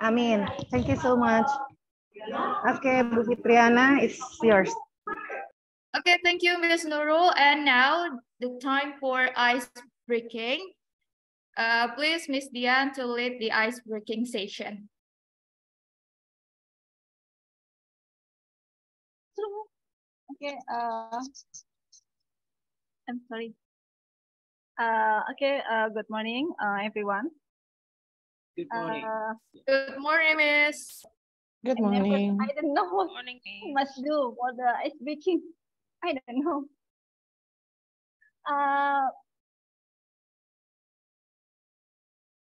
Amin. Thank you so much. Okay, Bu Fitriana, it's yours. Okay, thank you, Ms. Nurul. And now the time for ice breaking. Please, Ms. Dian, to lead the ice breaking session. Okay, I'm sorry. Good morning, everyone. Good morning. Good morning, Miss. Good morning. I don't know what I must do for the ice breaking. I don't know. I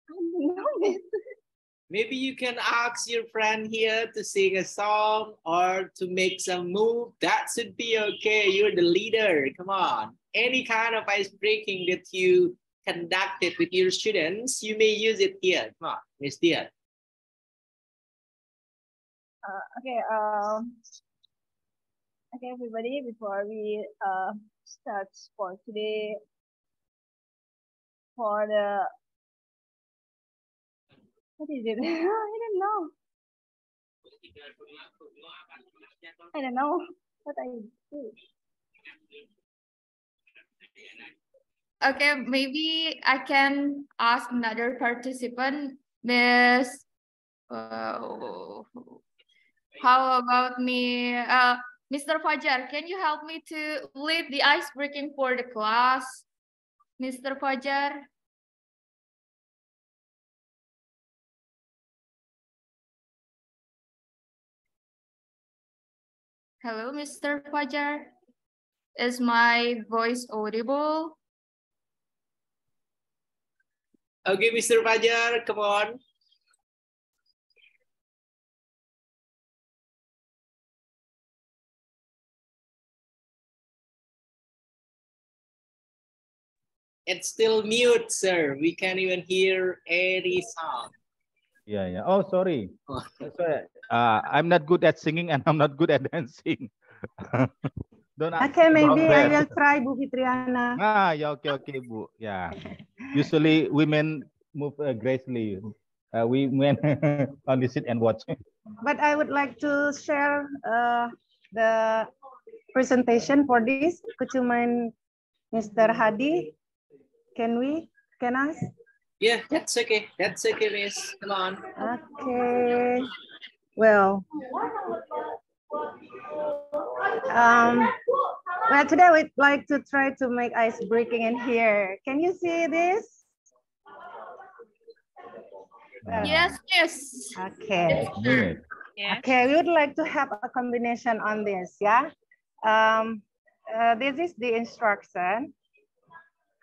don't know this. Maybe you can ask your friend here to sing a song or to make some move. That should be okay. You're the leader. Come on. Any kind of ice breaking that you conducted with your students, you may use it here. Come on, Miss Dian. Okay, everybody. Before we start for today, for the what is it? I don't know. I don't know what I do. Okay, maybe I can ask another participant, Miss. How about me? Mr. Fajar, can you help me to lead the ice breaking for the class? Mr. Fajar? Hello, Mr. Fajar. Is my voice audible? Okay, Mr. Fajar, come on. It's still mute, sir. We can't even hear any sound. Yeah. Oh, sorry. I'm not good at singing and I'm not good at dancing. Okay, maybe I will try, Bu Fitriana. Yeah, okay, Bu. Yeah. Usually women move gracefully. We men only sit and watch. But I would like to share the presentation for this. Could you mind, Mr. Hadi? Can I? Yeah, that's okay. That's okay, miss. Come on. Okay. Well, today we'd like to try to make ice breaking in here. Can you see this? Yes. Okay. Yes. Okay, we would like to have a combination on this, yeah? This is the instruction.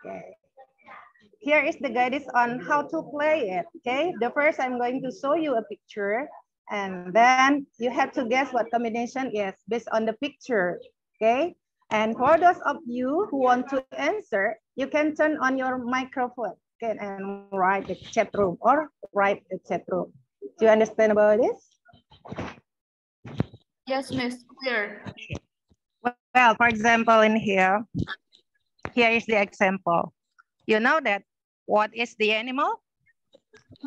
Okay. Here is the guidance on how to play it, okay? The first, I'm going to show you a picture, and then you have to guess what combination is based on the picture, okay? And for those of you who want to answer, you can turn on your microphone, okay, and write the chat room or write the chat room. Do you understand about this? Yes, Miss. Clear. Well, for example, in here is the example. You know that what is the animal?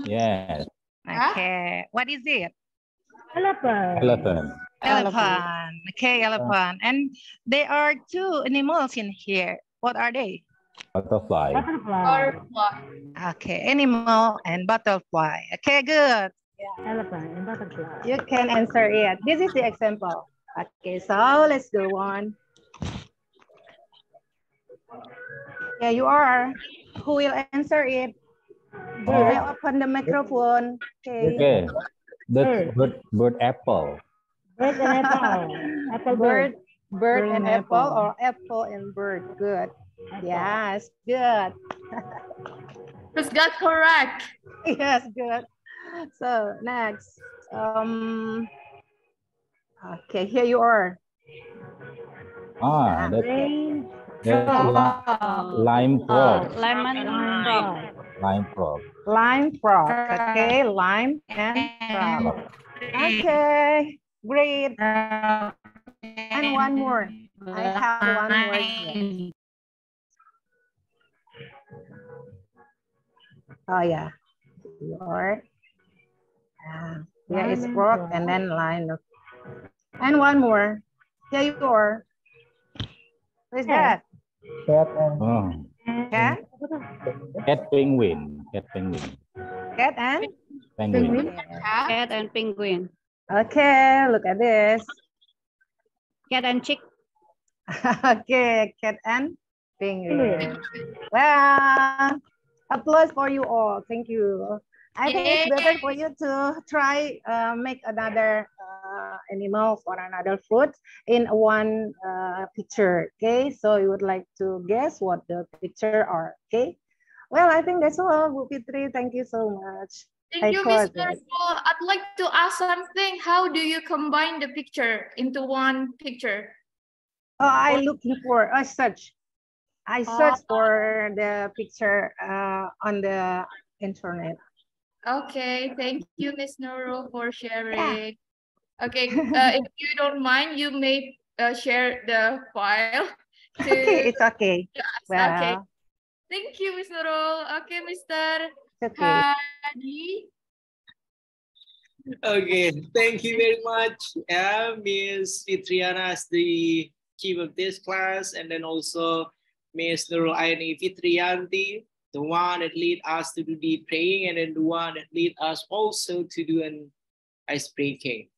Yes. Okay. What is it? Elephant. Elephant. Okay, elephant. And there are two animals in here. What are they? Butterfly. Okay, animal and butterfly. Okay, good. Elephant and butterfly. You can answer it. This is the example. Okay, so let's go on. Yeah, you are. Who will answer it? I open the microphone. Okay. Bird apple. Bird and apple. Bird and apple, or apple and bird. Good. Yes, good. Just got correct. Yes, good. So next. Okay, here you are. That's lime frog. Lime frog. Lime frog. Okay, lime and frog. Okay, great. And one more. I have one more here. Oh yeah. Your. Here is frog and then line. And one more. Yeah, your. What is that? Oh, Cat? cat penguin. Cat penguin. Cat and? Penguin. Cat and penguin. Okay, look at this. Cat and chick. Okay, cat and penguin. Well, applause for you all. Thank you. I think it's better for you to try make another animals or another food in one picture. Okay, so you would like to guess what the picture are. Okay. Well, I think that's all, Bu Fitri. Thank you so much. Thank you, Miss Nurul. I'd like to ask something. How do you combine the picture into one picture? Oh, I looking for a search. I search for the picture on the internet. Okay, thank you, Miss Nurul, for sharing. Yeah. Okay, if you don't mind, you may share the file. Okay, it's okay. Well, okay. Thank you, Miss Nurul. Okay, Mr. Okay. Hadi. Okay, thank you very much, Miss Fitriana as the chief of this class, and then also Miss Nurul Aini Fitrianti, the one that lead us to do the praying, and then the one that lead us also to do an ice breaking.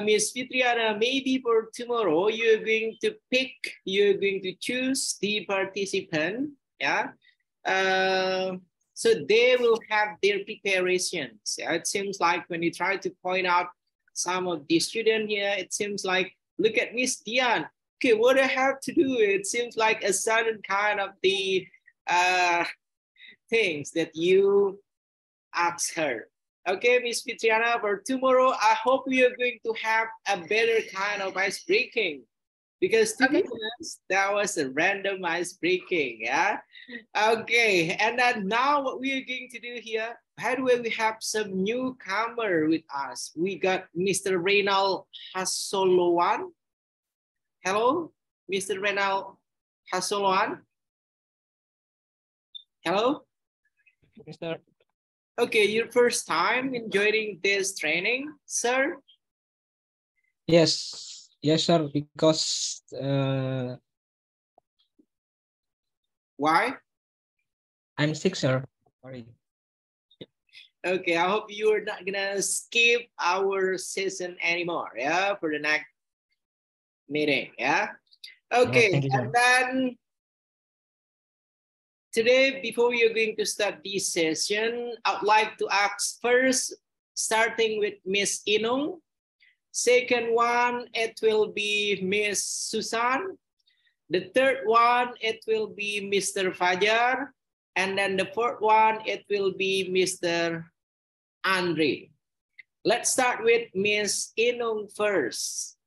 Miss Fitriana, maybe for tomorrow, you're going to choose the participant, yeah? So they will have their preparations. Yeah? It seems like when you try to point out some of the students here, it seems like, look at Miss Dian. Okay, what I have to do? It seems like a certain kind of the things that you ask her. Okay, Miss Fitriana, for tomorrow, I hope we are going to have a better kind of ice breaking, because to be honest, that was a random ice breaking, yeah? Okay, and then now what we are going to do here, by the way, we have some newcomer with us. We got Mr. Reynald Hasoloan. Hello, Mr. Reynald Hasoloan. Hello? Mr. Okay, your first time in joining this training, sir? Yes, sir, because why? I'm sick, sir. Sorry. Okay, I hope you are not gonna skip our session anymore, yeah, for the next meeting, yeah? Okay, thank you, sir. and then today, before we are going to start this session, I'd like to ask first, starting with Miss Inung. Second one, it will be Miss Susan. The third one, it will be Mr. Fajar. And then the fourth one, it will be Mr. Andre. Let's start with Miss Inung first.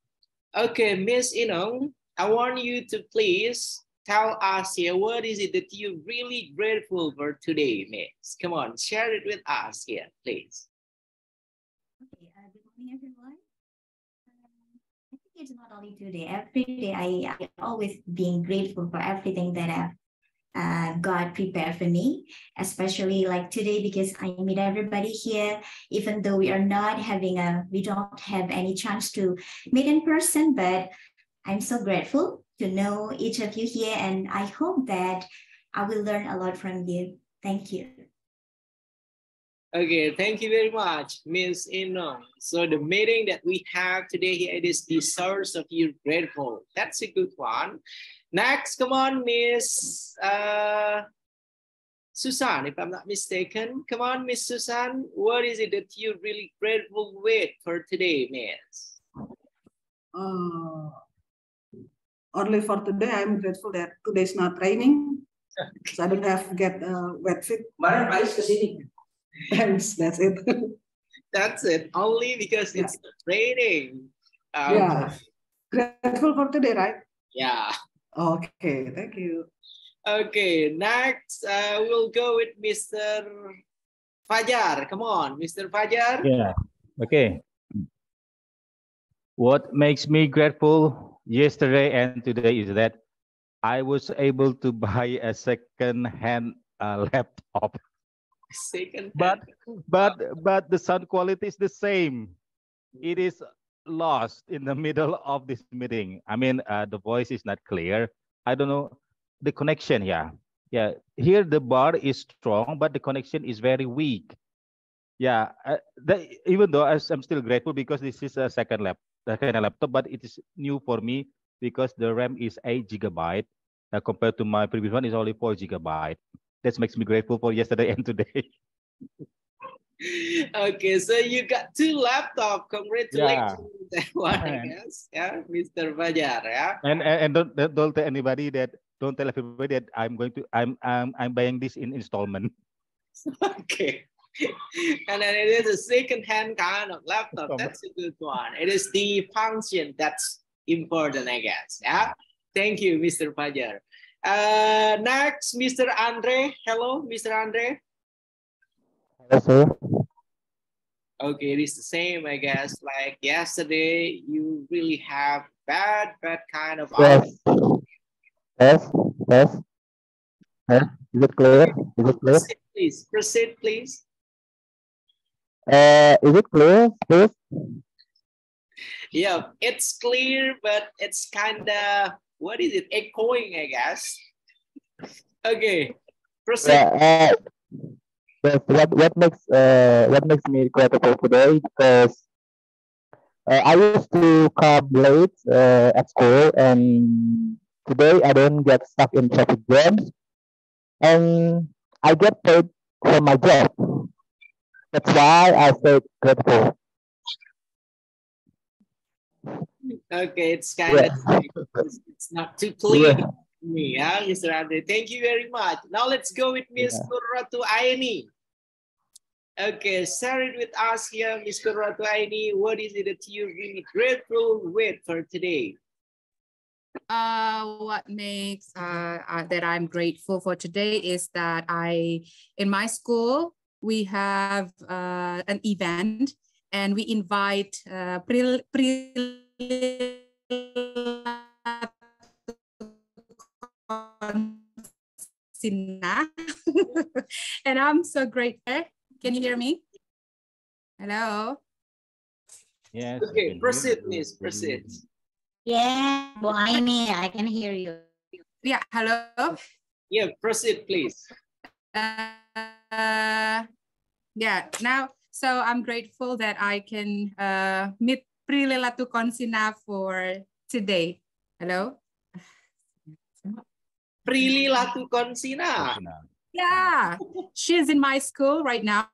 Okay, Miss Inung, I want you to please tell us here, what is it that you're really grateful for today, Miss? Come on, share it with us here, please. Okay, good morning, everyone. I think it's not only today. Every day, I always being grateful for everything that God prepared for me, especially like today, because I meet everybody here, even though we don't have any chance to meet in person, but I'm so grateful to know each of you here, and I hope that I will learn a lot from you. Thank you. Okay, thank you very much, Miss Inung. So the meeting that we have today here, it is the source of your grateful. That's a good one. Next, come on, Miss Susan, if I'm not mistaken. Come on, Miss Susan. What is it that you're really grateful with for today, Miss? Only for today, I'm grateful that today's not raining, so I don't have to get wet feet. Thanks, that's it. That's it, only because it's raining. Yeah, grateful for today, right? Yeah. Okay, thank you. Okay, next we'll go with Mr. Fajar. Come on, Mr. Fajar. Yeah, okay. What makes me grateful yesterday and today is that I was able to buy a second-hand laptop. Second but but the sound quality is the same. It is lost in the middle of this meeting. I mean, the voice is not clear. I don't know the connection. Yeah. Here the bar is strong, but the connection is very weak. Yeah, even though I'm still grateful because this is a second laptop, but it is new for me because the RAM is 8 GB compared to my previous one is only 4 GB. That makes me grateful for yesterday and today. Okay, so you got 2 laptops. Congratulations on that one, I guess. Yeah, Mr. Fajar. Yeah. And don't tell anybody that. Don't tell everybody that I'm buying this in installment. Okay. And then it is a second-hand kind of laptop. That's a good one. It is the function that's important, I guess. Yeah. Thank you, Mr. Fajar. Next, Mr. Andre. Hello, Mr. Andre. Hello, sir. Okay, it is the same, I guess. Like yesterday, you really have bad kind of. Yes. Yes. Is it clear? Is it clear? Proceed, please. Is it clear, please? Yeah, it's clear, but it's kind of, what is it? Echoing, I guess. Okay, proceed. Yeah, yes, what makes me grateful today because I used to come late at school, and today I don't get stuck in traffic jams, and I get paid for my job. That's why I feel grateful. Okay, it's kind of, it's not too clear to me, huh, Mr. Andre? Thank you very much. Now let's go with Miss Kurratu Aini. Okay, share it with us here, Miss Kurratu Aini. What is it that you're really grateful with for today? What makes that I'm grateful for today is that in my school, we have an event and we invite and I'm so grateful. Can you hear me? Hello? Yes. Okay, proceed, please, proceed. Yeah, Bu Aini, I can hear you. Yeah, hello? Yeah, proceed, please. Yeah, now, so I'm grateful that I can meet Prilly Latukonsina for today. Hello? Prilly Latukonsina. Yeah, she's in my school right now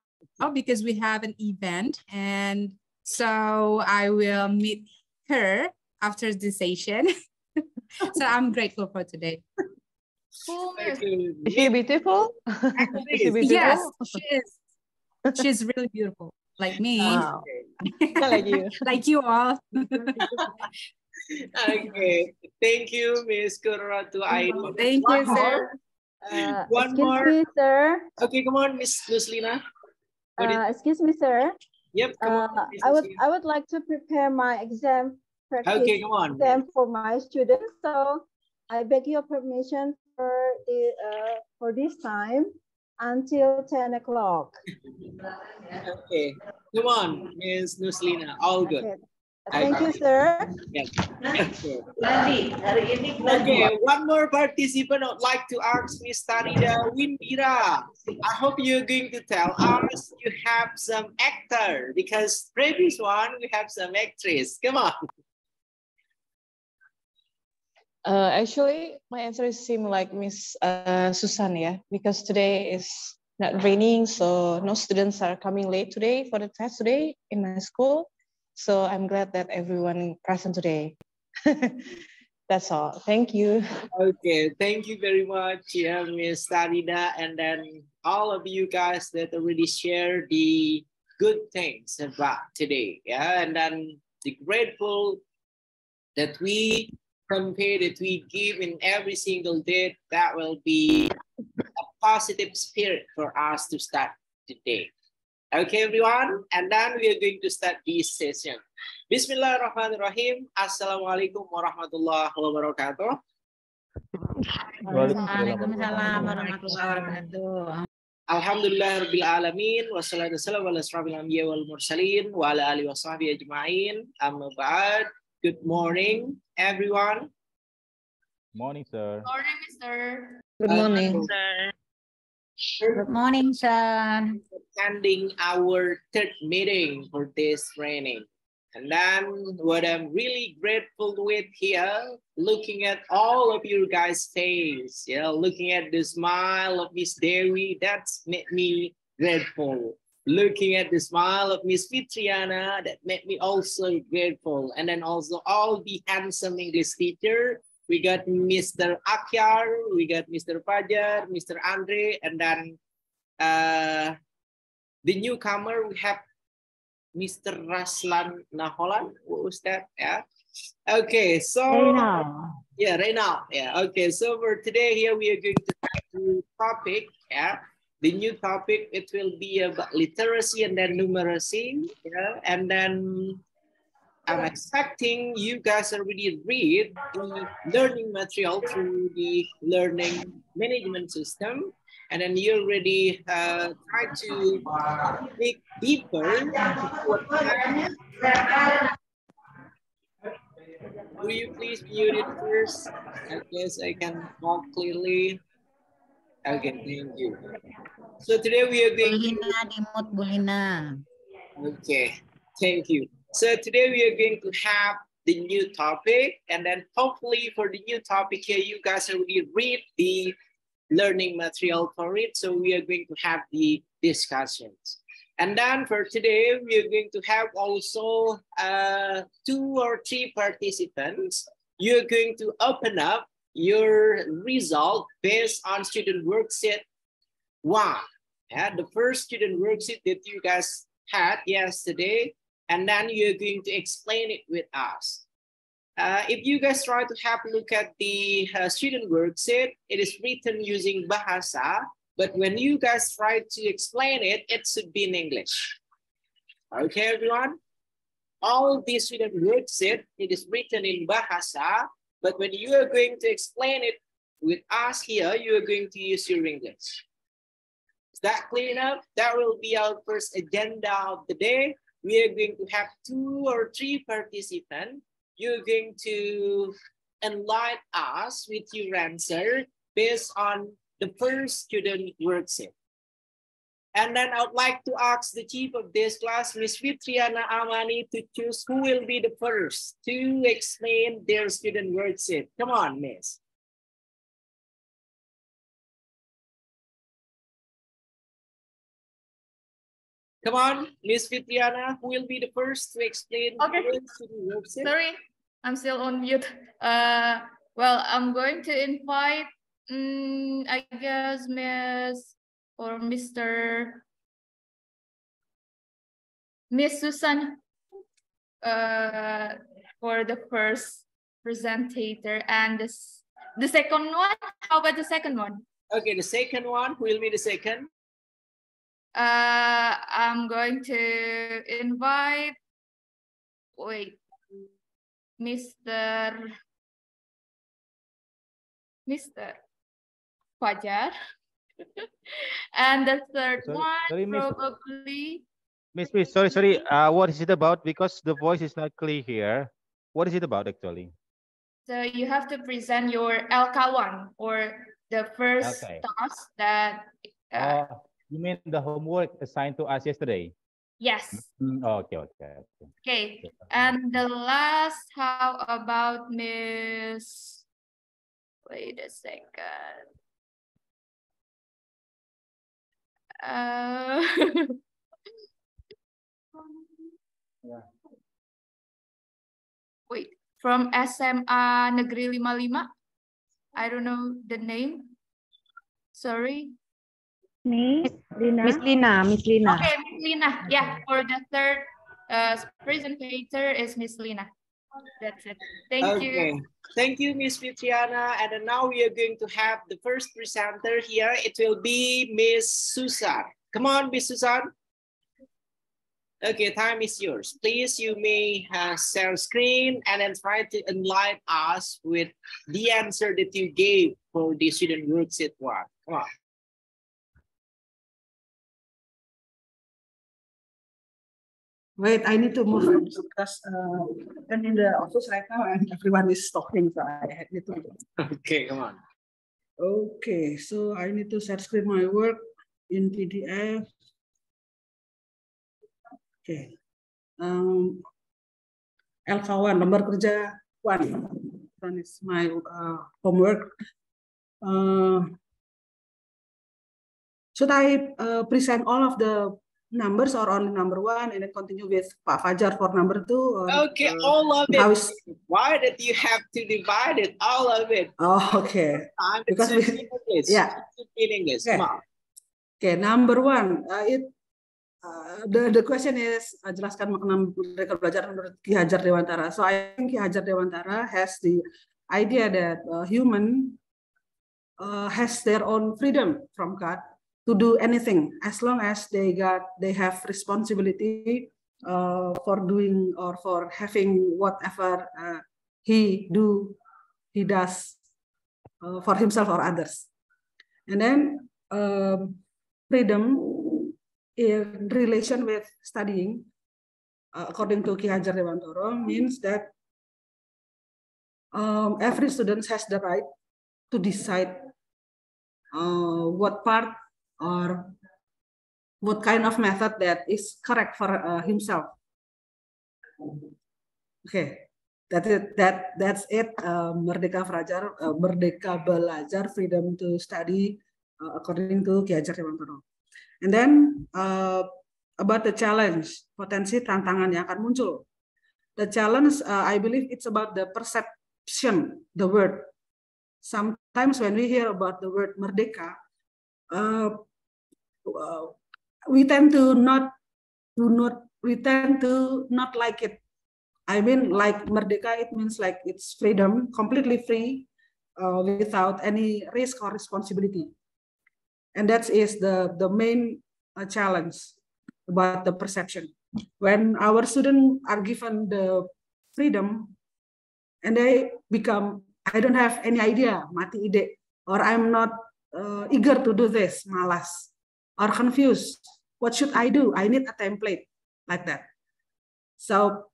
because we have an event. And so I will meet her after the session. So I'm grateful for today. Is she beautiful? Is she beautiful? Yes, she is. She's really beautiful, like me. Wow. Like you. Like you all. Okay, thank you, Miss Kurratu Aini. Thank you, sir. One excuse more. me, sir. Okay, come on, Miss Nuslina. Excuse me, sir. Yep, come on. I would like to prepare my exam practice Okay, come on. exam for my students. So I beg your permission for this time until 10 o'clock. Okay, come on, Miss Nuslina. All good. Okay. Thank you, sir. Yes. Okay, one more participant would like to ask Miss Tarida Windira. I hope you're going to tell us you have some actor because previous one we have some actress. Come on. Actually, my answer is same like Miss Susan, yeah, because today is not raining, so no students are coming late today for the test today in my school. So I'm glad that everyone present today. That's all. Thank you. Okay, thank you very much, yeah, Miss Tarida, and then all of you guys that already shared the good things about today, yeah, and then the grateful that we compare that we give in every single day, that will be a positive spirit for us to start today. Okay, everyone, and then we are going to start this session. Bismillahirrahmanirrahim. Assalamualaikum warahmatullahi wabarakatuh. Waalaikumsalam warahmatullahi wabarakatuh. Alhamdulillah Rabbil Alamin. Wassalatu wassalamu ala asrafil anbiya wal mursalin wa ala alihi wa sahbihi ajma'in. Amma ba'd. Good morning, everyone. Morning, sir. Morning, Mr. Good morning. Good morning, sir. Attending our third meeting for this training. And then what I'm really grateful with here, looking at all of you guys' face, looking at the smile of Miss Dewi, that's made me grateful. Looking at the smile of Miss Fitriana, that made me also grateful. And then also all the handsome English teacher, we got Mr. Akyar, we got Mr. Fajar, Mr. Andre, and then the newcomer, we have Mr. Raslan Naholan. What was that? Yeah. Okay, so Reynald. yeah, Reynald. Yeah. Okay, so for today here we are going to have a new topic. Yeah. The new topic, it will be about literacy and then numeracy. Yeah. And then I'm expecting you guys already read the learning material through the learning management system. And then you already try to dig deeper into what happened. Will you please mute it first? I guess I can talk clearly. Okay, thank you. So today we are going Bulina, Bulina. Okay, thank you. So today we are going to have the new topic, and then hopefully for the new topic here, you guys already read the learning material for it. So we are going to have the discussions. And then for today, we are going to have also 2 or 3 participants. You're going to open up your result based on student worksheet 1. Yeah, the first student worksheet that you guys had yesterday, and then you're going to explain it with us. If you guys try to have a look at the student worksheet, it is written using Bahasa, but when you guys try to explain it, it should be in English. Okay, everyone? All the student worksheet, it is written in Bahasa, but when you are going to explain it with us here, you are going to use your English. Is that clear enough? That will be our first agenda of the day. We are going to have 2 or 3 participants. You're going to enlighten us with your answer based on the first student worksheet. And then I would like to ask the chief of this class, Ms. Fitriana Amani, to choose who will be the first to explain their student worksheet. Come on, Miss. Come on, Miss Fitriana, who will be the first to explain their student worksheet? Sorry, I'm still on mute. Well, I'm going to invite, I guess, Miss or Miss Susan for the first presenter, and the second one. How about the second one? Okay, the second one. Who will be the second? I'm going to invite. Wait. Mr. Fajar. And the third sorry, one probably. Miss, sorry. What is it about? Because the voice is not clear here. What is it about actually? So you have to present your LK1 or the first task that. You mean the homework assigned to us yesterday? Yes. Okay. Okay. And the last, how about Miss? Wait a second. Wait, from SMA Negeri 55. I don't know the name. Sorry. Miss Lina. Okay, Miss Lina. Yeah, for the third presenter is Miss Lina. That's it. Thank you. Thank you, Miss Fitriana. And then now we are going to have the first presenter here. It will be Miss Susan. Come on, Miss Susan. Okay, time is yours. Please, you may share screen and then try to enlighten us with the answer that you gave for the student worksheet 1. Come on. Wait, I need to move because I'm in the office right now and everyone is talking, so I need to. Okay, come on. Okay, so I need to share screen my work in PDF. Okay. LK1, lembar kerja 1. One is my homework. Should I present all of the numbers or only number 1 and then continue with Pak Fajar for number 2? Or, Okay, all of it. Why did you have to divide it? All of it. Oh, okay. Because we, English. Yeah. In English. Okay. Come on. Okay, number 1. The question is jelaskan makna mereka belajar menurut Ki Hajar Dewantara. So I think Ki Hajar Dewantara has the idea that human has their own freedom from God to do anything as long as they have responsibility for doing or for having whatever he does for himself or others. And then freedom in relation with studying, according to Ki Hajar Dewantara, means that every student has the right to decide what part or what kind of method that is correct for himself. Okay, that's it. Merdeka Belajar, Merdeka Belajar, freedom to study, according to Ki Hajar Dewantara. And then about the challenge, potensi tantangan yang akan muncul. The challenge, I believe it's about the perception, the word. Sometimes when we hear about the word merdeka, we tend to not like it. I mean, like merdeka, it means like it's freedom, completely free, without any risk or responsibility. And that is the main challenge about the perception. When our students are given the freedom and they become, I don't have any idea, mati ide, or I'm not eager to do this, malas, or confused. What should I do? I need a template like that. So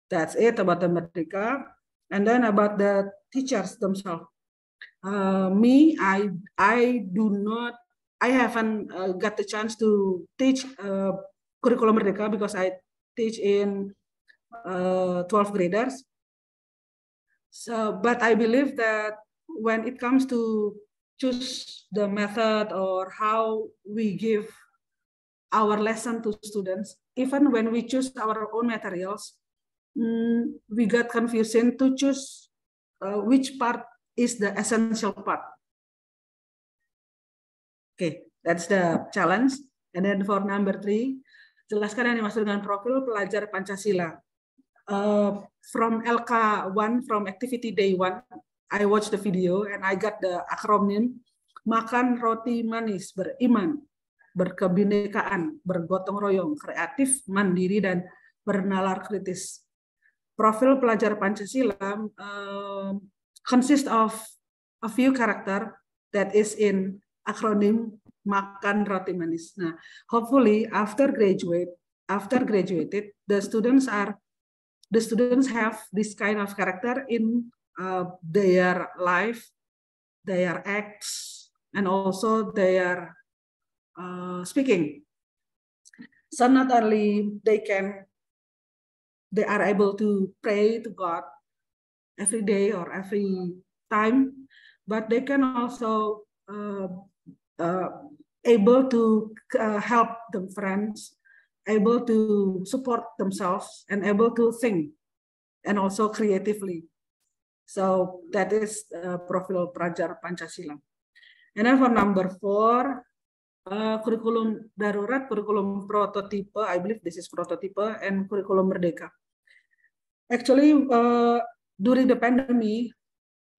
that's it about the merdeka. And then about the teachers themselves. I haven't got the chance to teach curriculum merdeka because I teach in 12th graders. So, but I believe that when it comes to choose the method or how we give our lesson to students, even when we choose our own materials, we got confusing to choose which part is the essential part. Okay, that's the challenge. And then for number 3, jelaskan yang dimaksud dengan profil pelajar Pancasila. From LK1, from activity day 1, I watched the video and I got the acronym makan roti manis, beriman, berkebinekaan, bergotong royong, kreatif, mandiri, dan bernalar kritis. Profil pelajar Pancasila consists of a few character that is in acronym makan roti manis. Nah, hopefully after graduated, the students have this kind of character in their life, their acts, and also their speaking. So not only they are able to pray to God every day or every time, but they can also able to help them friends, able to support themselves, and able to think, and also creatively. So that is profil pelajar Pancasila. And then for number 4, kurikulum darurat, kurikulum prototipe, I believe this is prototipe, and kurikulum merdeka. Actually, during the pandemic,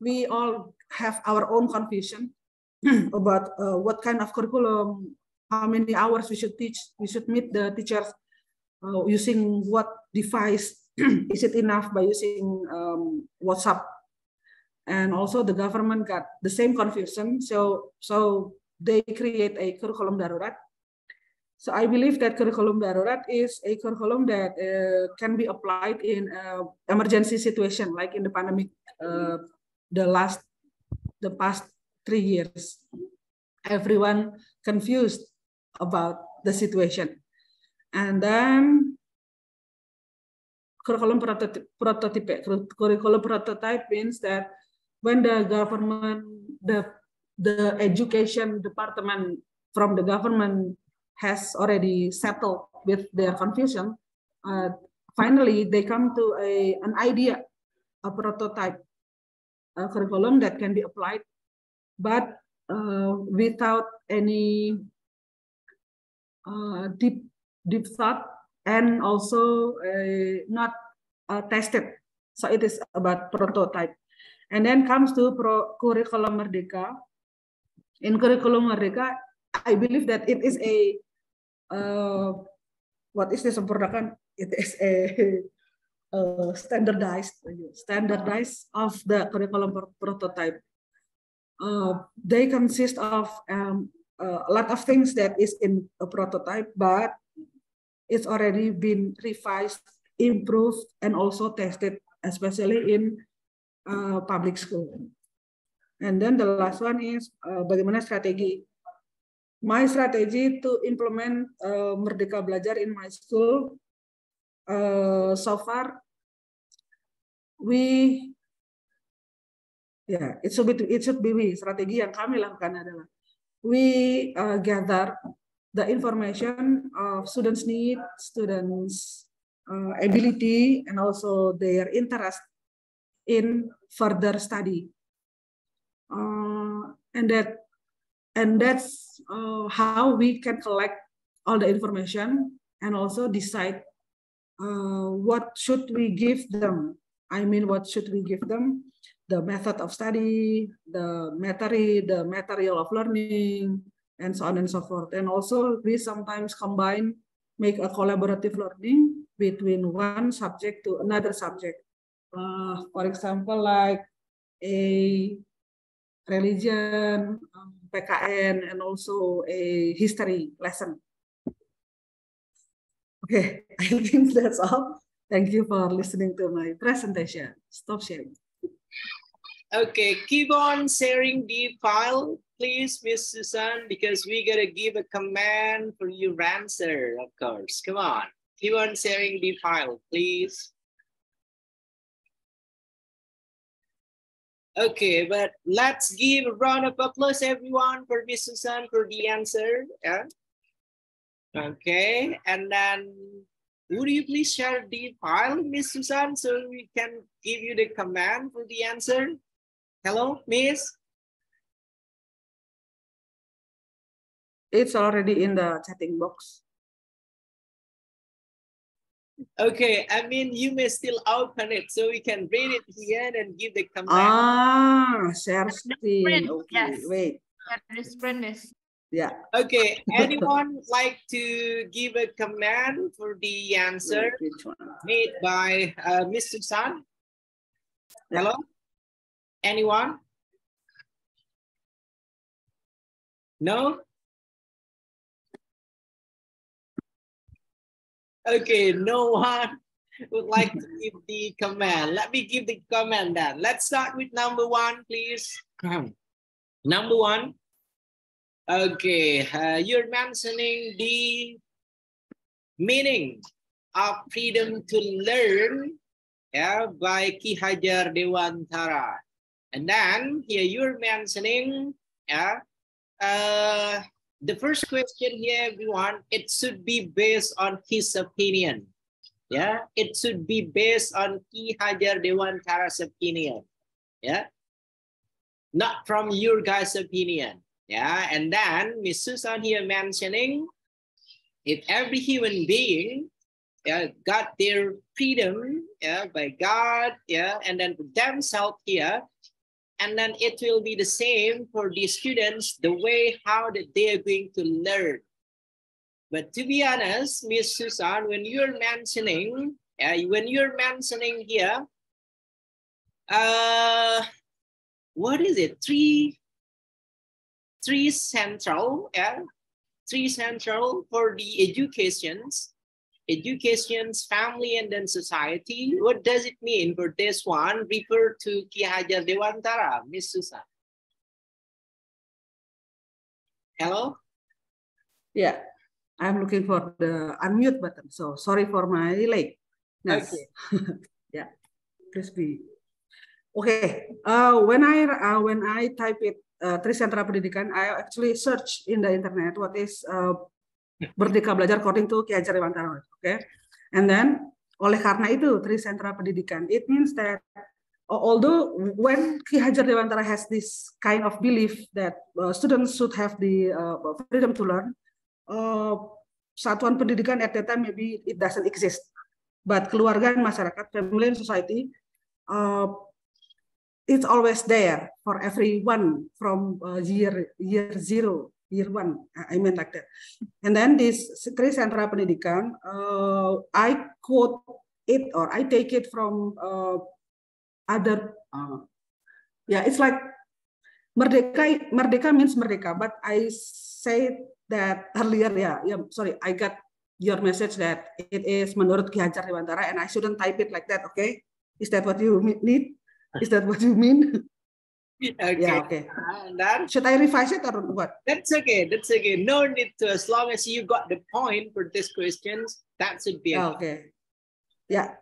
we all have our own confusion about what kind of curriculum, how many hours we should teach, we should meet the teachers using what device, is it enough by using WhatsApp? And also the government got the same confusion, so they create a curriculum darurat. So I believe that curriculum darurat is a curriculum that can be applied in emergency situation, like in the pandemic, the past 3 years. Everyone confused about the situation. And then curriculum prototype means that when the government, the education department from the government has already settled with their confusion, finally they come to an idea, a prototype, a curriculum that can be applied, but without any deep thought, and also not tested. So it is about prototype. And then comes to curriculum Merdeka. In curriculum Merdeka, I believe that it is a what is disempurnakan? It is a standardized of the curriculum prototype. They consist of a lot of things that is in a prototype, but it's already been revised, improved, and also tested, especially in public school. And then the last one is bagaimana strategi. My strategy to implement Merdeka Belajar in my school, so far, it should be strategi yang kami lakukan adalah we gather the information of students' need, students' ability, and also their interest in further study. And that's how we can collect all the information and also decide what should we give them. I mean, what should we give them? The method of study, the material of learning, and so on and so forth. And also we sometimes make a collaborative learning between one subject to another subject. For example, like a religion, PKN, and also a history lesson. Okay, I think that's all. Thank you for listening to my presentation. Stop sharing. Okay, keep on sharing the file, please, Miss Susan, because we gotta give a command for your answer, of course. Come on, keep on sharing the file, please. Okay, but let's give a round of applause, everyone, for Miss Susan for the answer. Yeah. Okay, and then would you please share the file, Miss Susan, so we can give you the command for the answer? Hello, Miss? It's already in the chatting box. Okay, I mean, you may still open it so we can read it here and give the command. Share screen. Okay, yes. Wait. Yeah. Okay, anyone like to give a command for the answer made by Miss Susan? Hello? Anyone? No? Okay, no one would like to give the command. Let me give the command then. Let's start with number one, please. Number one. Okay, you're mentioning the meaning of freedom to learn, yeah, by Ki Hajar Dewantara. And then here you're mentioning, yeah, the first question here, everyone, it should be based on his opinion. Yeah, it should be based on Ki Hajar Dewantara's opinion. Yeah, not from your guys' opinion. Yeah, and then Miss Susan here mentioning, if every human being got their freedom by God, and then themselves here, and then it will be the same for the students, the way how that they are going to learn. But to be honest, Miss Susan, when you're mentioning here, what is it? Three central 3 central for the educations, family, and then society. What does it mean for this one? Refer to Ki Hajar Dewantara, Miss Susan. Hello? Yeah, I'm looking for the unmute button. So sorry for my delay. Okay. Yeah, please be. Okay. When I type it, Tri Sentra Pendidikan, I actually search in the internet what is Merdeka Belajar according to Ki Hajar Dewantara. Okay, and then oleh karena itu Tri Sentra Pendidikan, it means that although when Ki Hajar Dewantara has this kind of belief that students should have the freedom to learn, satuan pendidikan at that time maybe it doesn't exist, but keluarga dan masyarakat, family and society, it's always there for everyone from year 0, year 1. I mean like that. And then this Tri Sentra Pendidikan, I quote it or I take it from other. Yeah, it's like Merdeka. Merdeka means merdeka, but I said that earlier. Yeah. Sorry, I got your message that it is menurut Ki Hajar Dewantara, and I shouldn't type it like that. Okay, is that what you need? Is that what you mean? Okay. Yeah, okay. And then, should I revise it or what? That's okay. That's okay. No need to. As long as you got the point for these questions, that should be okay. Okay. Yeah.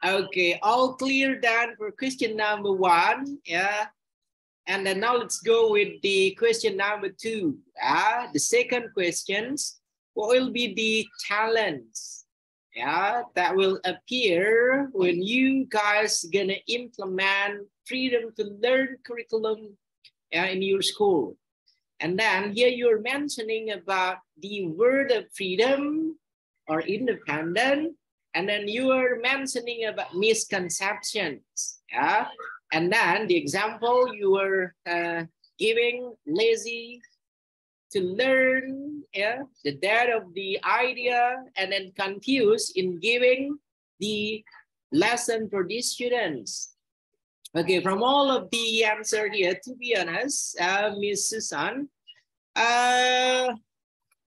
Okay. All clear then for question number 1. Yeah. And then now let's go with the question number 2. The second questions. What will be the talents? Yeah, that will appear when you guys gonna implement freedom to learn curriculum in your school. And then here you're mentioning about the word of freedom or independent, and then you are mentioning about misconceptions. Yeah, and then the example you were giving, lazy to learn, yeah, the depth of the idea, and then confused in giving the lesson for these students. Okay, from all of the answer here, to be honest, Miss Susan,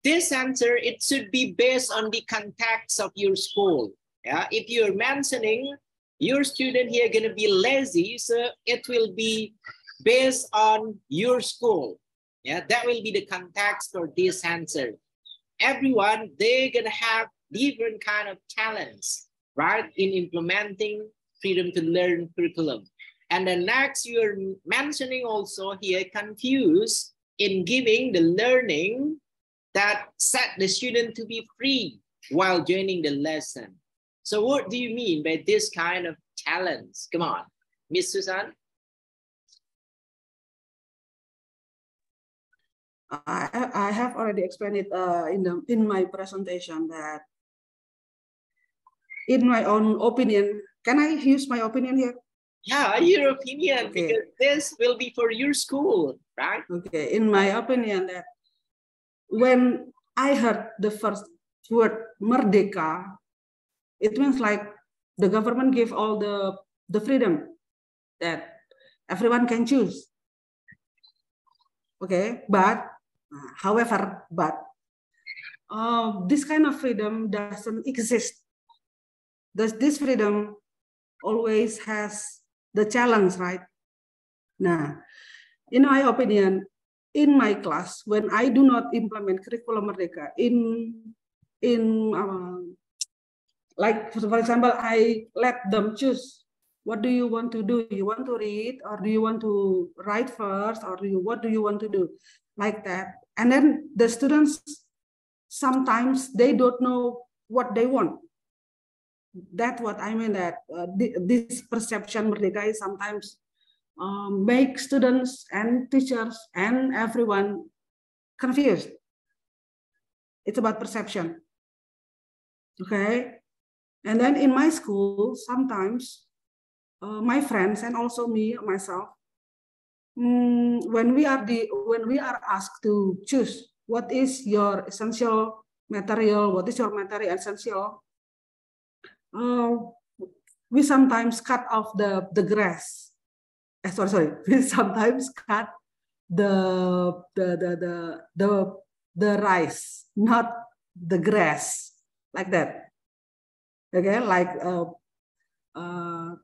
this answer, it should be based on the context of your school. Yeah, if you're mentioning your student here gonna be lazy, so it will be based on your school. Yeah, that will be the context for this answer. Everyone, they're gonna have different kind of talents, right, in implementing freedom to learn curriculum. And then next, you're mentioning also here confused in giving the learning that set the student to be free while joining the lesson. So what do you mean by this kind of talents? Come on, Miss Susan. I have already explained it in my presentation that in my own opinion, can I use my opinion here? Yeah, your opinion, okay. Because this will be for your school, right? Okay, in my opinion that when I heard the first word merdeka, it means like the government gave all the freedom that everyone can choose. Okay, but however, this kind of freedom doesn't exist. This freedom always has the challenge, right? Now, in my opinion, in my class, when I do not implement curriculum merdeka like for example, I let them choose. What do you want to do? You want to read, or do you want to write first, or what do you want to do? Like that. And then the students, sometimes they don't know what they want. That's what I mean, that this perception merdeka is sometimes make students and teachers and everyone confused. It's about perception. Okay. And then in my school, sometimes my friends and also me myself, when we are asked to choose what is your essential material, what is your material essential, we sometimes cut off the grass. We sometimes cut the the rice, not the grass, like that. Okay, like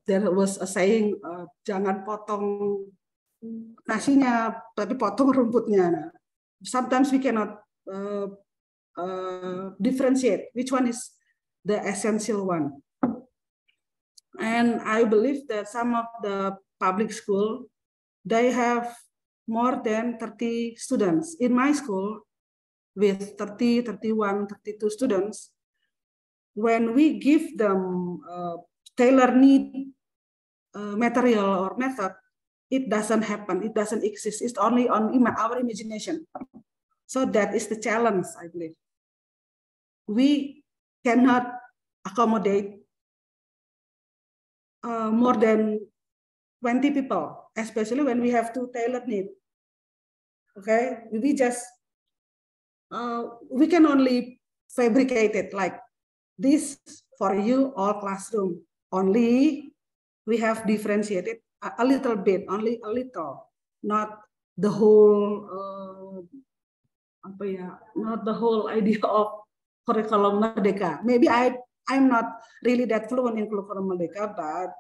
there was a saying, jangan potong nasinya, tapi potong rumputnya. Nah, sometimes we cannot differentiate which one is the essential one. And I believe that some of the public school, they have more than 30 students. In my school, with 30, 31, 32 students, when we give them tailor-made material or method, it doesn't happen, it doesn't exist. It's only on our imagination. So that is the challenge, I believe. We cannot accommodate more than 20 people, especially when we have to tailor-made. Okay, we just, we can only fabricate it like this for you, all classroom. Only we have differentiated a little bit, only a little, not the whole, not the whole idea of curriculum Merdeka. Maybe I'm not really that fluent in curriculum Merdeka, but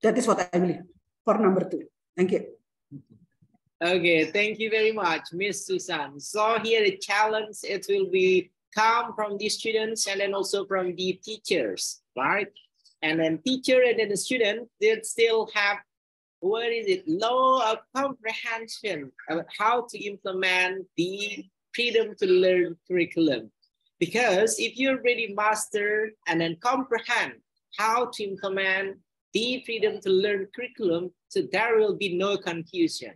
that is what I believe for number 2. Thank you. Okay, thank you very much, Miss Susan. So here the challenge, it will be come from the students and then also from the teachers, right? And then teacher and then the student, they still have, what is it, low of comprehension about how to implement the freedom to learn curriculum. Because if you already master and then comprehend how to implement the freedom to learn curriculum, so there will be no confusion.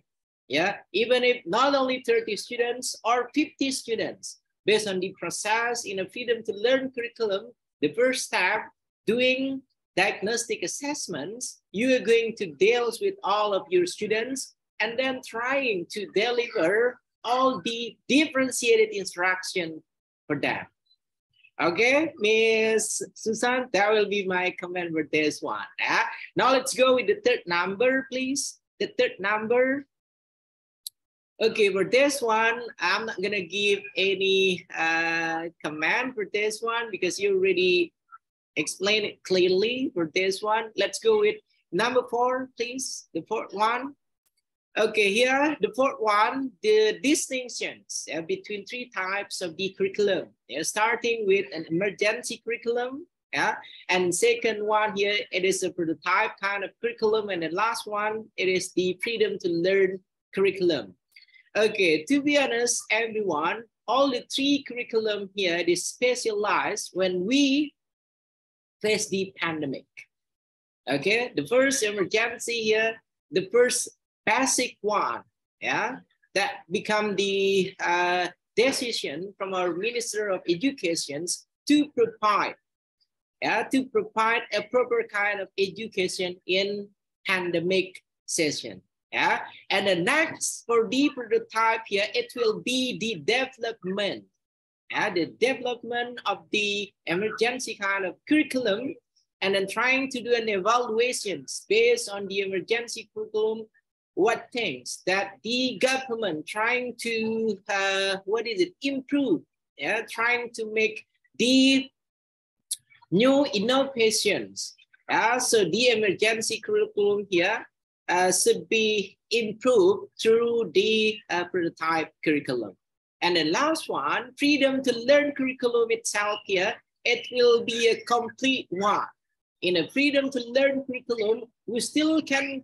Yeah, even if not only 30 students or 50 students, based on the process in a freedom to learn curriculum, the first step, doing diagnostic assessments, you are going to deal with all of your students and then trying to deliver all the differentiated instruction for them. Okay, Miss Susan, that will be my comment for this one. Now let's go with the third number, please. The third number. Okay, for this one, I'm not gonna give any command for this one because you already explained it clearly for this one. Let's go with number 4, please, the fourth one. Okay, here, the fourth one, the distinctions between 3 types of the curriculum. Starting with an emergency curriculum, and second one here, it is a prototype kind of curriculum, and the last one, it is the freedom to learn curriculum. Okay, to be honest, everyone, all the 3 curriculum here is specialized when we face the pandemic. Okay, the first emergency here, the first basic one, that become the decision from our Minister of Education to provide a proper kind of education in pandemic session. And the next for the prototype here, it will be the development, the development of the emergency kind of curriculum, and then trying to do an evaluation based on the emergency curriculum, what things that the government trying to, improve, trying to make the new innovations. So the emergency curriculum here should be improved through the prototype curriculum. And the last one, freedom to learn curriculum itself here, it will be a complete one. In a freedom to learn curriculum, we still can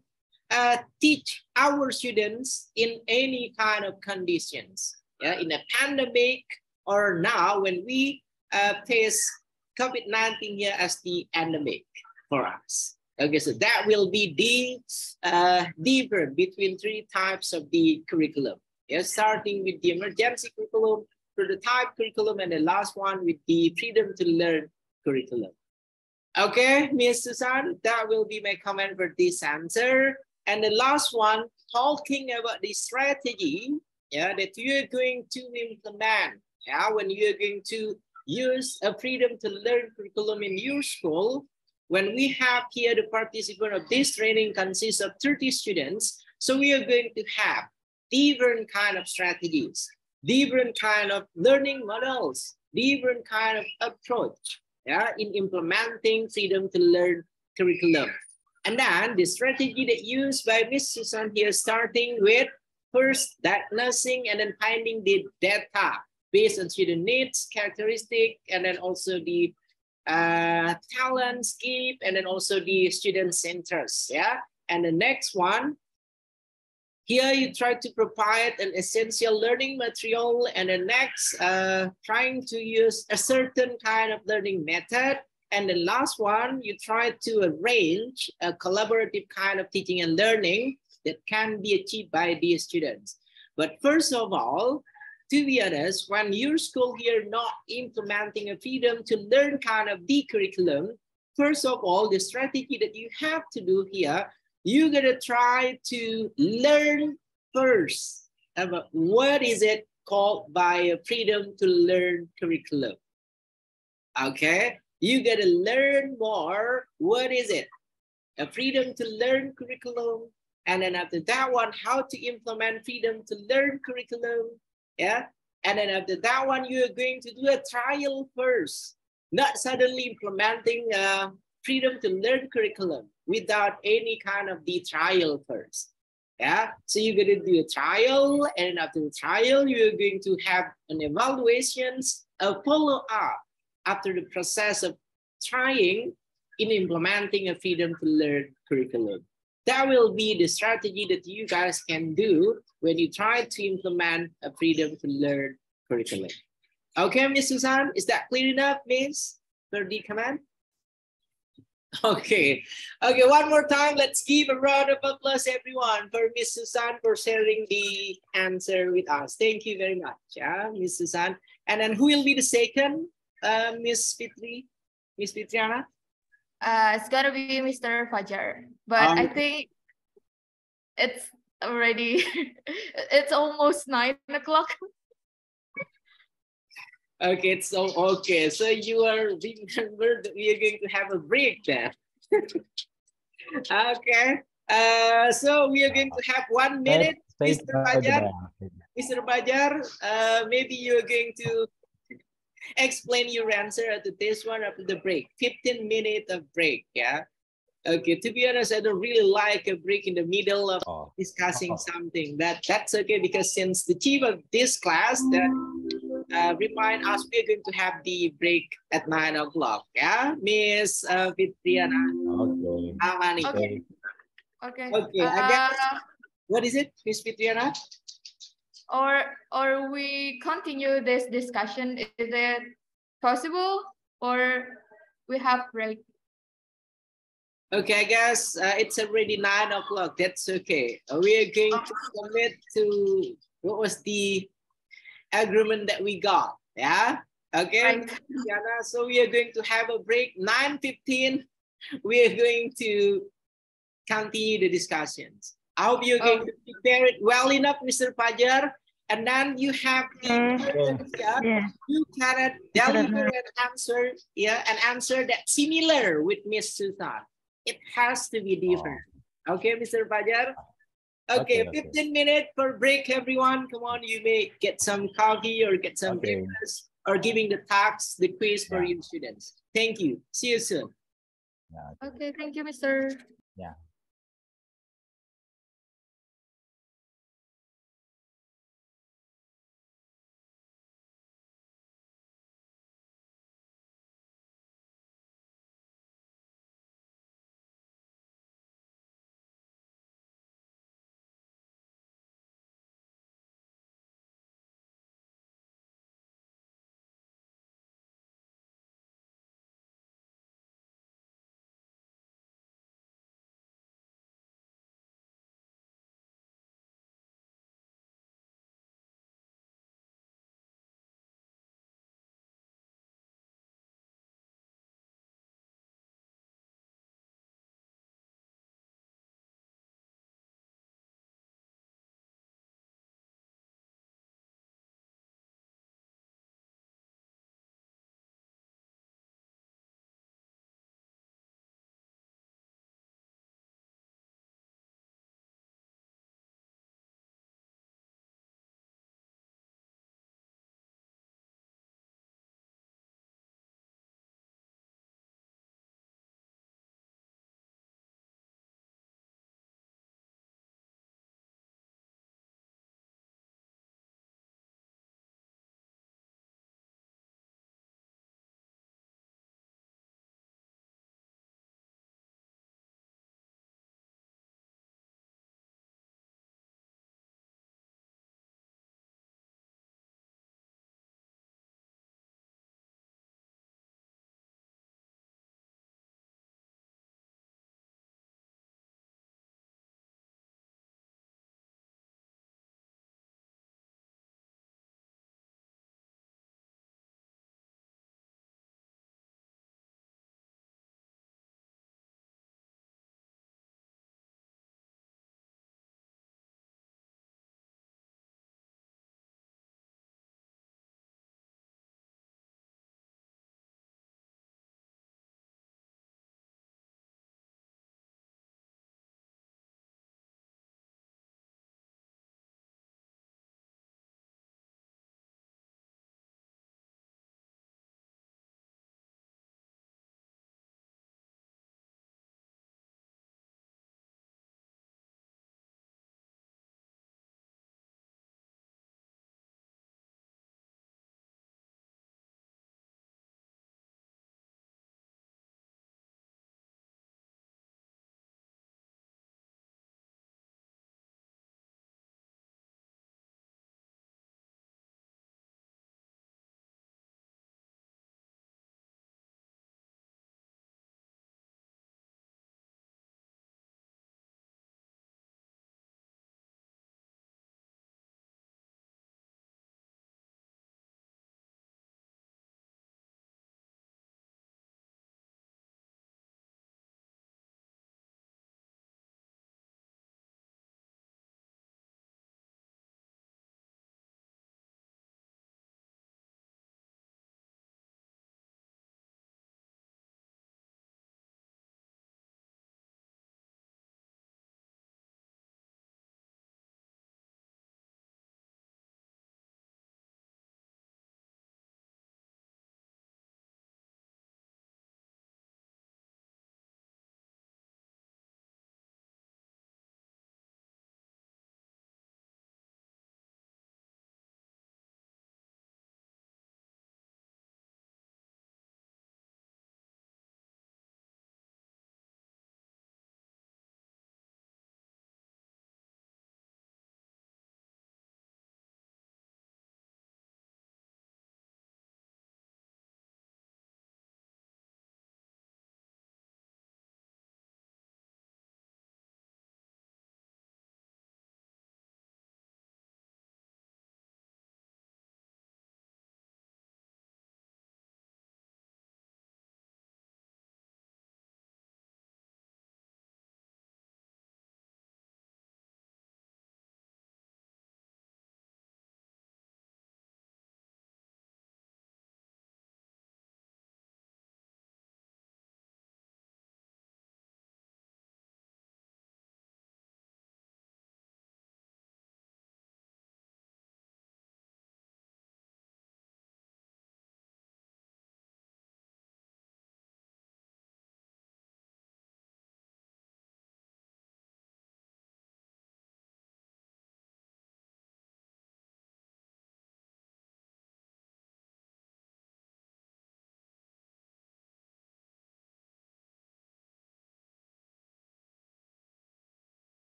teach our students in any kind of conditions. In a pandemic or now when we face COVID-19 here as the endemic for us. Okay, so that will be the difference between 3 types of the curriculum. Starting with the emergency curriculum, prototype curriculum, and the last one with the freedom to learn curriculum. Okay, Ms. Susan, that will be my comment for this answer. And the last one, talking about the strategy that you're going to implement when you're going to use a freedom to learn curriculum in your school. When we have here the participant of this training consists of 30 students, so we are going to have different kind of strategies. different kind of learning models, different kind of approach, yeah, in implementing freedom to learn curriculum. And then the strategy that used by Miss Susan here, starting with first diagnosing and then finding the data based on student needs, characteristic, and then also the talent, skill, and then also the student centers, yeah. And the next one, here you try to provide an essential learning material, and the next, trying to use a certain kind of learning method. And the last one, you try to arrange a collaborative kind of teaching and learning that can be achieved by the students. But first of all, to be honest, when your school here not implementing a freedom to learn kind of the curriculum, first of all, the strategy that you have to do here, you're gonna try to learn first about what is it called by a freedom to learn curriculum. Okay, you gotta learn more. What is it? A freedom to learn curriculum. And then after that one, how to implement freedom to learn curriculum. Yeah. And then after that one, you're going to do a trial first, not suddenly implementing freedom to learn curriculum without any kind of the trial first. Yeah. So you're going to do a trial, and after the trial, you're going to have an evaluations, a follow-up after the process of trying in implementing a freedom to learn curriculum. That will be the strategy that you guys can do when you try to implement a freedom to learn curriculum. Okay, Miss Susan, is that clear enough, Miss, for the command? Okay, okay, one more time. Let's give a round of applause, everyone, for Miss Susan for sharing the answer with us. Thank you very much, Miss Susan. And then who will be the second, Miss Fitri, Miss Fitriana? It's gonna be Mr. Fajar, but I think it's already, it's almost 9 o'clock. Okay, so okay, so you are remember that we are going to have a break then. Okay, so we are going to have 1 minute, Mr. Fajar. Mr. Fajar, maybe you are going to explain your answer at this one after the break. 15 minutes of break, yeah? Okay, to be honest, I don't really like a break in the middle of discussing something. That's okay, because since the chief of this class that remind us we're going to have the break at 9 o'clock, yeah? Miss Fitriana. Okay. Amani. Okay. Okay. Okay, I guess, what is it, Miss Fitriana? Or we continue this discussion. Is it possible, or we have break? Okay, I guess it's already 9 o'clock. That's okay. We are going to commit to what was the agreement that we got. Yeah. Okay. Right. So we are going to have a break. 9:15. We are going to continue the discussions. I hope you're going to prepare it well enough, Mr. Fajar. And then you have the you cannot deliver an answer, an answer that's similar with Miss Susan. It has to be different. Okay, Mr. Fajar? Okay, 15 minutes for break, everyone. Come on, you may get some coffee or get some breakfast or giving the tasks, the quiz for your students. Thank you. See you soon. Okay, thank you, Mr. Yeah.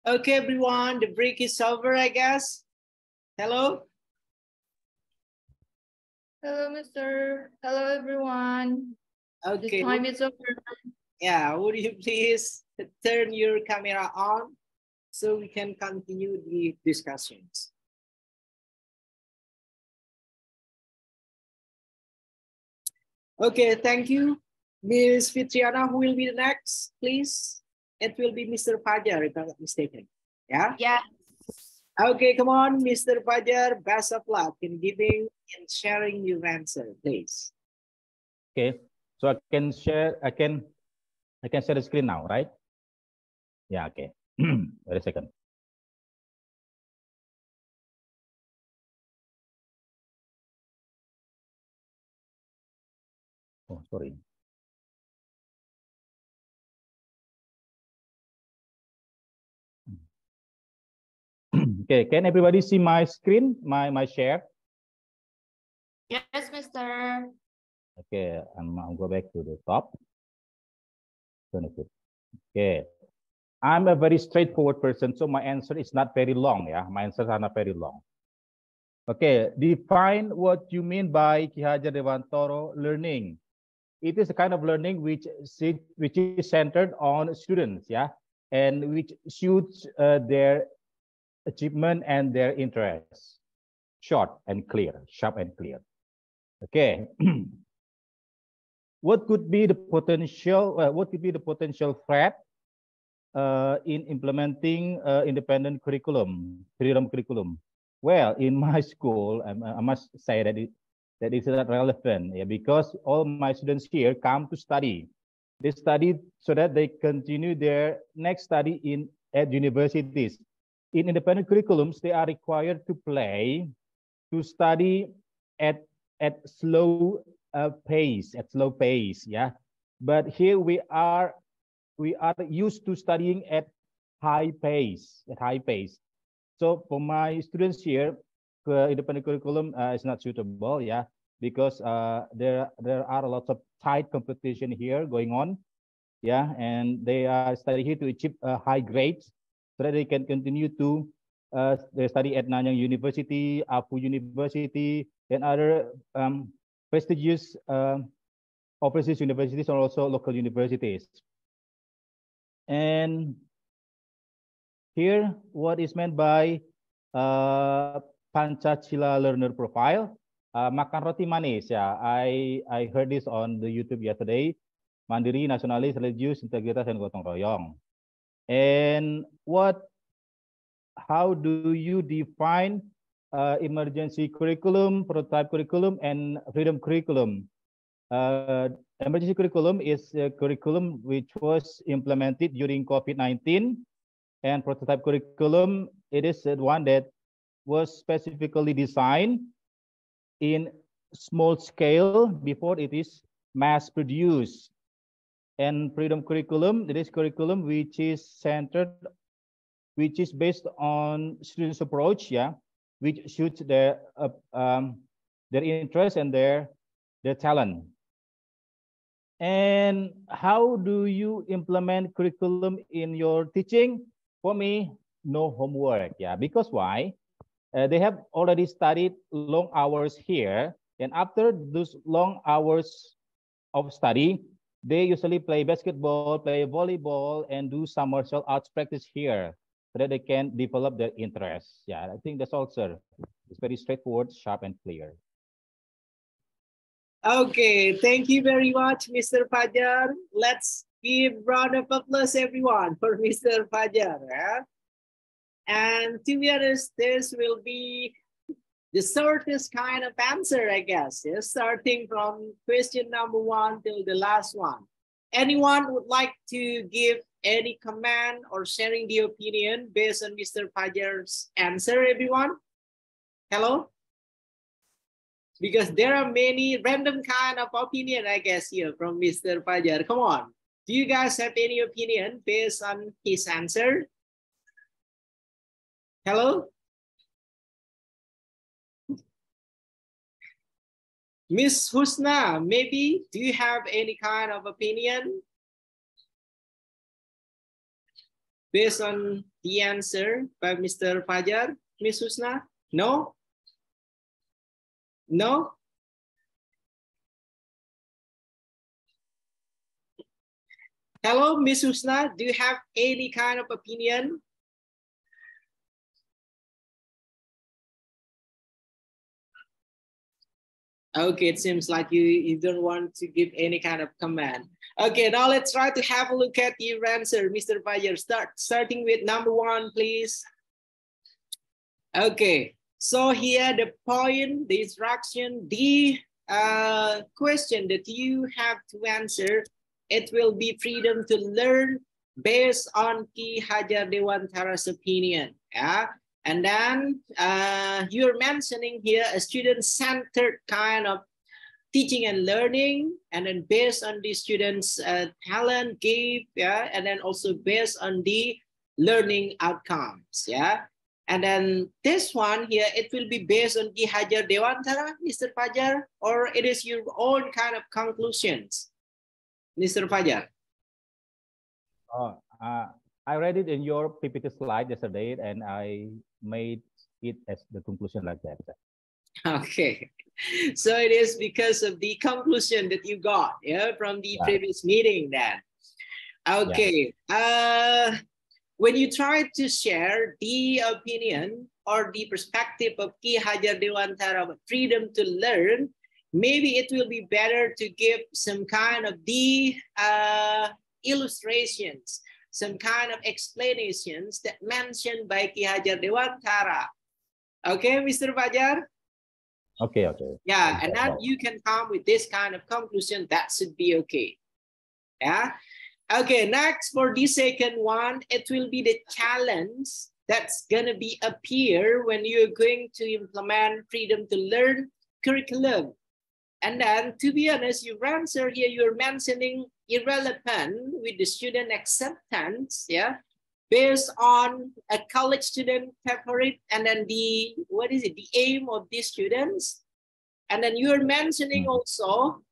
Okay, everyone, the break is over, I guess. Hello? Hello, Mr. Hello, everyone. Okay. The time is over. Yeah, would you please turn your camera on so we can continue the discussions? Okay, thank you. Ms. Fitriana, who will be the next, please? It will be Mr. Fajar, if I'm not mistaken. Yeah? Yeah. Okay, come on, Mr. Fajar, best of luck in giving and sharing your answer, please. Okay, so I can share the screen now, right? Yeah, okay. Wait a second. Oh, sorry. Okay, can everybody see my screen, my share? Yes, Mr. Okay, I'll go back to the top. Okay, I'm a very straightforward person, so my answer is not very long. Yeah, my answers are not very long. Okay, define what you mean by Ki Hajar Dewantoro learning. It is a kind of learning which is centered on students, yeah, and which suits their achievement and their interests. Short and clear, sharp and clear. Okay. What could be the potential? What could be the potential threat in implementing independent curriculum, freedom curriculum? Well, in my school, I must say that that is not relevant, yeah, because all my students here come to study. They study so that they continue their next study at universities. In independent curriculums, they are required to play, to study at slow pace, yeah. But here we are used to studying at high pace, So for my students here, independent curriculum is not suitable, yeah, because there are lots of tight competition here going on, yeah, and they are studying here to achieve high grades so that they can continue to they study at Nanyang University, Apu University, and other prestigious overseas universities or also local universities. And here, what is meant by Pancasila learner profile? Makan roti manis, yeah. I heard this on the YouTube yesterday. Mandiri, nasionalis, religius, integritas, dan gotong royong. And how do you define emergency curriculum, prototype curriculum, and freedom curriculum? Emergency curriculum is a curriculum which was implemented during COVID-19, and prototype curriculum, it is one that was specifically designed in small scale before it is mass produced. And freedom curriculum, it is curriculum which is centered, which is based on students' approach, yeah, which suits their interest and their talent. And how do you implement curriculum in your teaching? For me, no homework, yeah, because why? They have already studied long hours here, and after those long hours of study, they usually play basketball, play volleyball, and do some martial arts practice here so that they can develop their interests. Yeah, I think that's all, sir. It's very straightforward, sharp, and clear. Okay, thank you very much, Mr. Fajar. Let's give round of applause, everyone, for Mr. Fajar. Yeah? And to be honest, this will be the shortest kind of answer, I guess, yeah? Starting from question number 1 till the last one. Anyone would like to give any comment or sharing the opinion based on Mr. Fajar's answer, everyone? Hello? Because there are many random kind of opinion, I guess, here from Mr. Fajar. Come on. Do you guys have any opinion based on his answer? Hello? Miss Husna, maybe, do you have any kind of opinion? based on the answer by Mr. Fajar? Miss Husna? No? No? Hello, Miss Husna. Do you have any kind of opinion? Okay, it seems like you don't want to give any kind of comment. Okay, now let's try to have a look at your answer, Mr. Fajar. Starting with number 1, please. Okay, so here the point, the instruction, the question that you have to answer, it will be freedom to learn based on Ki Hajar Dewantara's opinion. Yeah. And then you're mentioning here a student-centered kind of teaching and learning, and then based on the students' talent, gift, yeah, and then also based on the learning outcomes, yeah. And then this one here, it will be based on Ki Hajar Dewantara, Mr. Fajar, or it is your own kind of conclusions, Mr. Fajar? I read it in your PPT slide yesterday, and I made it as the conclusion like that. Okay, so it is because of the conclusion that you got, yeah, from the previous meeting then. Okay, when you try to share the opinion or the perspective of Ki Hajar Dewantara about freedom to learn, maybe it will be better to give some kind of the illustrations, some kind of explanations that mentioned by Ki Hajar Dewantara. Okay, Mr. Fajar? Okay, okay. Yeah, and then you can come with this kind of conclusion. That should be okay. Yeah. Okay, next for the second one, it will be the challenge that's gonna be appear when you're going to implement freedom to learn curriculum. And then, to be honest, your answer here, you're mentioning irrelevant with the student acceptance, yeah, based on a college student favorite, and then the, what is it, the aim of these students. And then you're mentioning also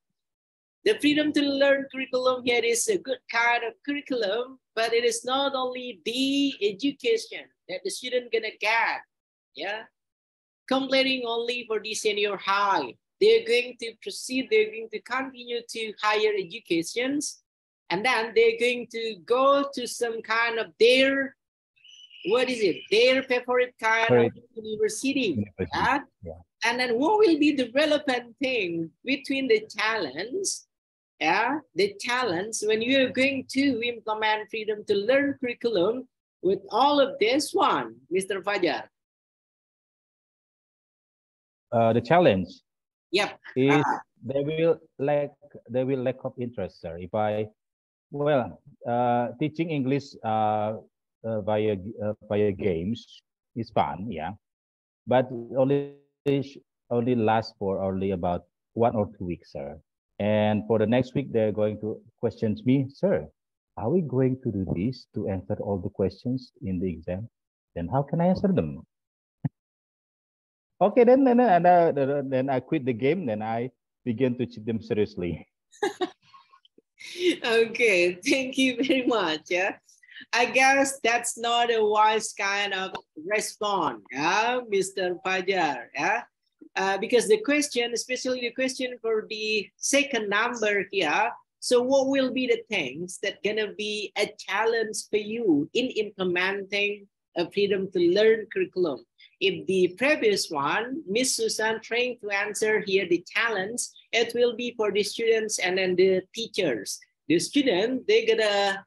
the freedom to learn curriculum here is a good kind of curriculum, but it is not only the education that the student gonna get, yeah, completing only for the senior high. They're going to proceed, they're going to continue to higher educations, and then they're going to go to some kind of their, what is it, their favorite kind of university. Yeah? And then what will be the relevant thing between the challenge, yeah, the challenge when you're going to implement freedom to learn curriculum with all of this one, Mr. Fajar? The challenge. Yep. Is they will lack of interest, sir. If I, well, teaching English via games is fun, yeah, but only lasts for only about 1 or 2 weeks, sir. And for the next week, they're going to question me, sir, are we going to do this to answer all the questions in the exam? Then how can I answer them? Okay, then I quit the game. Then I began to treat them seriously. Okay, thank you very much. Yeah, I guess that's not a wise kind of response, yeah, Mr. Fajar. Yeah, because the question, especially the question for the second number here. So, what will be the things that gonna be a challenge for you in implementing a freedom to learn curriculum? If the previous one, Miss Susan trying to answer here the challenge, it will be for the students and then the teachers. The student, they're gonna,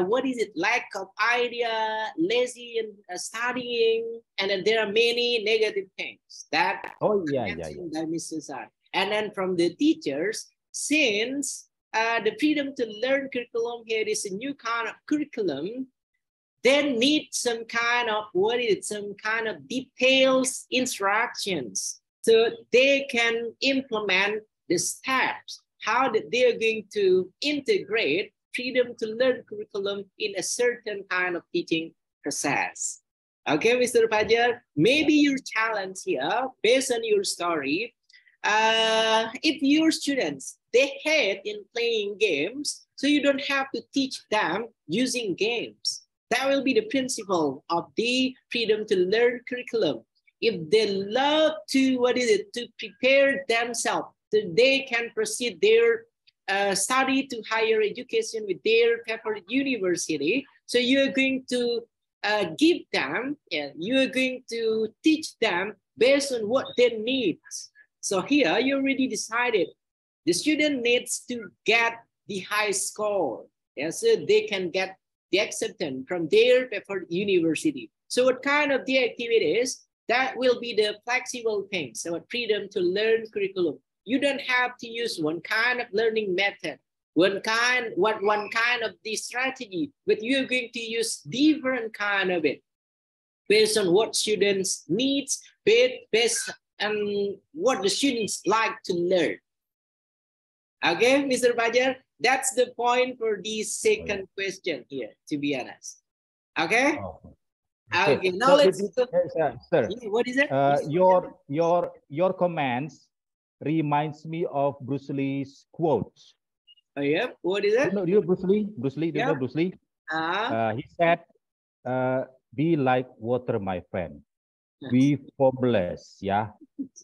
what is it, lack of idea, lazy in studying, and then there are many negative things that mentioned by Miss Susan. And then from the teachers, since the freedom to learn curriculum here is a new kind of curriculum, they need some kind of, what is it, some kind of details, instructions, so they can implement the steps, how they are going to integrate freedom to learn curriculum in a certain kind of teaching process. Okay, Mr. Fajar, maybe your challenge here, based on your story, if your students, they hate in playing games, so you don't have to teach them using games. That will be the principle of the freedom to learn curriculum. If they love to, to prepare themselves, so they can proceed their study to higher education with their favorite university. So you're going to give them, you're going to teach them based on what they need. So here you already decided the student needs to get the high score, so they can get the acceptance from their preferred university. So what kind of the activities? That will be the flexible things, so freedom to learn curriculum. You don't have to use one kind of learning method, one kind of the strategy, but you're going to use different kind of it based on what students needs, based on what the students like to learn. Okay, Mr. Fajar, that's the point for the second question here, to be honest. Okay? Okay, now so let's go. Sir, Yeah, what is it? Your comments reminds me of Bruce Lee's quotes. Oh, yeah, what is it? Do you know Bruce Lee? Bruce Lee, do you know Bruce Lee? He said, be like water, my friend. Be formless, yeah.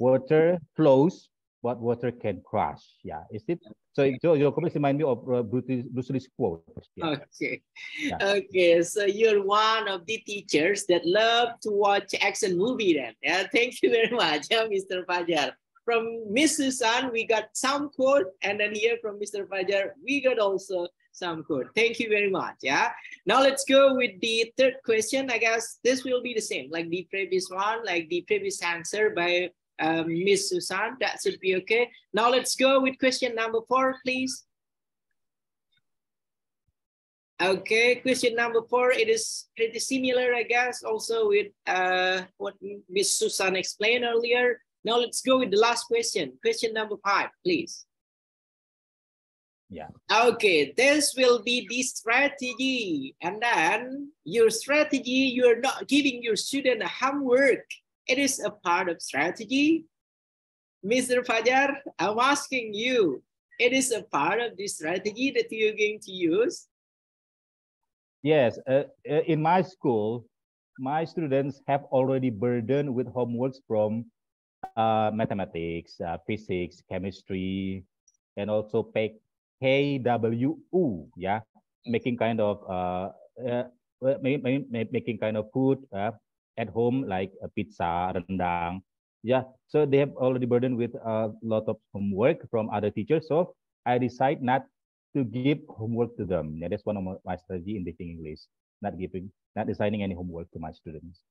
Water flows, but water can crush, yeah. Is it? So your comments remind me of Bruce Lee's quote. Yeah. Okay. Yeah. Okay, so you're one of the teachers that love to watch action movie then. Yeah, thank you very much, Mr. Fajar. From Miss Susan, we got some quote, and then here from Mr. Fajar, we got also some quote. Thank you very much. Yeah. Now let's go with the third question. I guess this will be the same, like the previous one, like the previous answer by Miss Susan. That should be okay. Now let's go with question number 4, please. Okay, question number 4. It is pretty similar, I guess, also with what Miss Susan explained earlier. Now let's go with the last question. Question number 5, please. Yeah. Okay, this will be the strategy. And then your strategy, you're not giving your student a homework. It is a part of strategy. Mr. Fajar, I'm asking you, it is a part of the strategy that you're going to use? Yes, in my school, my students have already burdened with homeworks from mathematics, physics, chemistry, and also KWU, yeah, making kind of making kind of food at home, like pizza, rendang. Yeah, so they have already burdened with a lot of homework from other teachers. So I decide not to give homework to them. Yeah, that's one of my strategy in teaching English. Not assigning any homework to my students.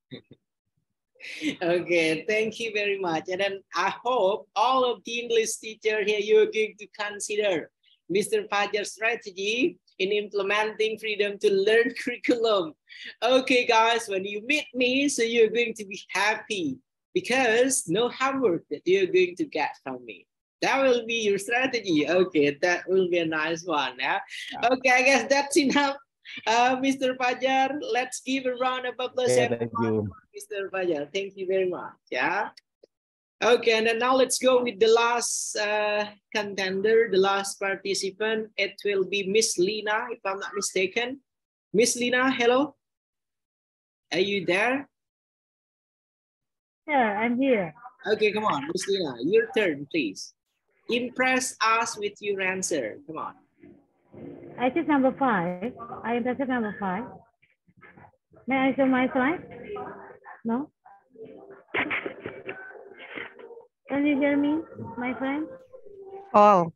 Okay, thank you very much. And then I hope all of the English teacher here, you're going to consider Mr. Fajar's strategy in implementing freedom to learn curriculum. Okay, guys, when you meet me, so you're going to be happy because no homework that you're going to get from me. That will be your strategy. Okay, that will be a nice one. Yeah. Okay, I guess that's enough. Mr. Fajar, let's give a round of applause. Okay, thank you. Mr. Fajar, thank you very much. Yeah. Okay, and then now let's go with the last contender, the last participant. It will be Miss Lina, if I'm not mistaken. Miss Lina, hello. Are you there? Yeah, I'm here. Okay, come on, Miss Lina, your turn, please. Impress us with your answer. Come on. I choose number 5. I am present number 5. May I show my slide? No? Can you hear me, my friend? All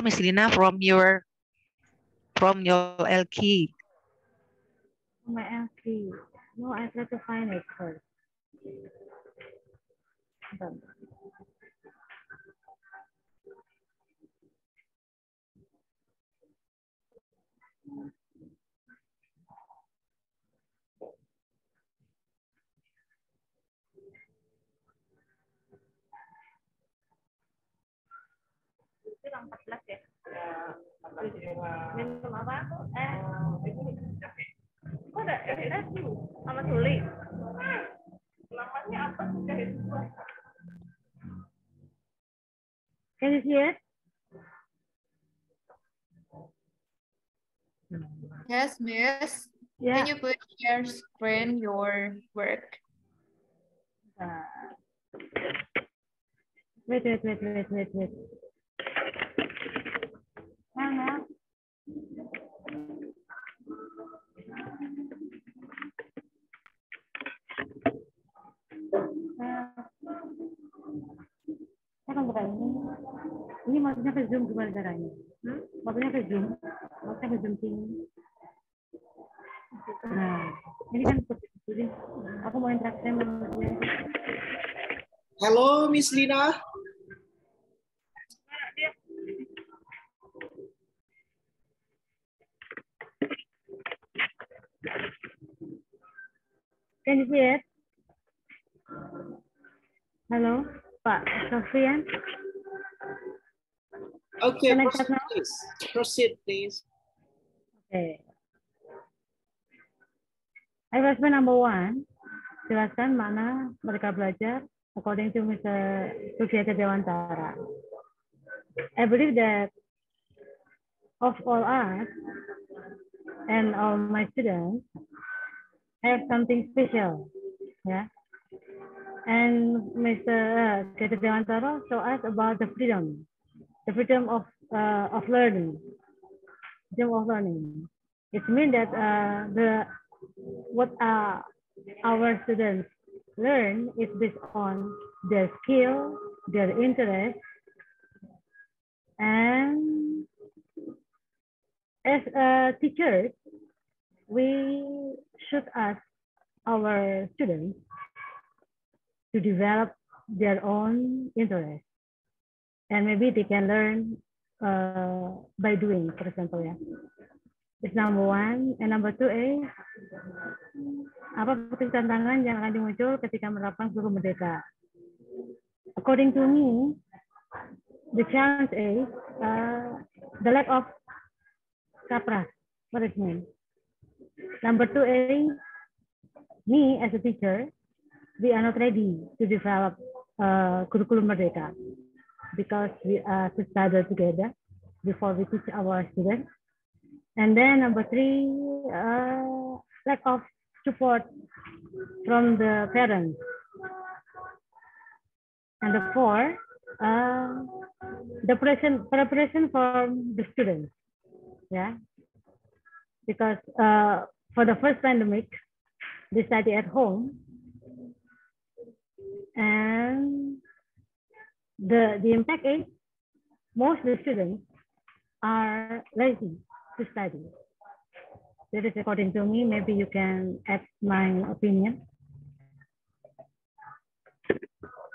Miss Lina from your L key. My L key. No, I try to find it first. Minum apa? Kok ada SS sama Suli? Namanya apa sih? Can you see it? Yes, Miss. Can you please share screen your work? Wait. Hang on. Kan bukan ini maksudnya ke Zoom gimana caranya? Maksudnya ke Zoom tinggi. Nah, ini kan jadi aku mau interaksi sama Hello, Miss Lina. Can you see it? Halo, Pak Sofian. Okay, Can I proceed, start now? please. Proceed, please. Okay. Advertisement number 1. Jelaskan mana mereka belajar according to Mr. Sofian Dewantara. I believe that of all us and all my students have something special, yeah. And Mr. Dewantara show us about the freedom of learning, It means that what our students learn is based on their skill, their interest, and as teachers, we should ask our students to develop their own interest. And maybe they can learn by doing, for example, yeah. It's number 1. And number 2 is, apa bentuk tantangan yang akan muncul ketika menerapkan guru merdeka? According to me, the challenge is the lack of kapras. What it means. Number 2 is, me as a teacher, we are not ready to develop curriculum merdeka because we are to study together before we teach our students. And then number 3, lack of support from the parents. And the 4, the preparation for the students. Yeah, because for the first pandemic, they study at home, and the impact is most of the students are lazy to study. That is according to me. Maybe you can add my opinion.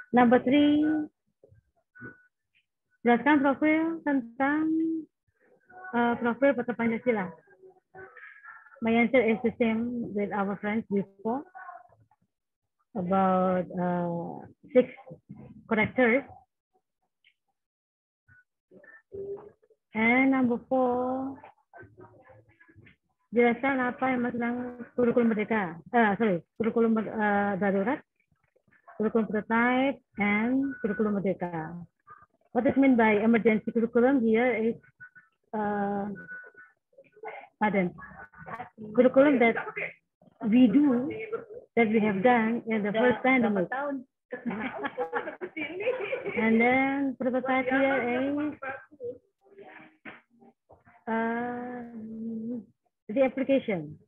Number 3, jelaskan profil tentang profil peserta Pancasila. My answer is the same with our friends before, about 6 characters. And number 4, jelaskan apa yang tentang kurikulum merdeka. Kurikulum darurat, kurikulum prototype, and kurikulum merdeka. What is meant by emergency curriculum here is curriculum that we do, that we have done in the first pandemic. And then prototype here is the application.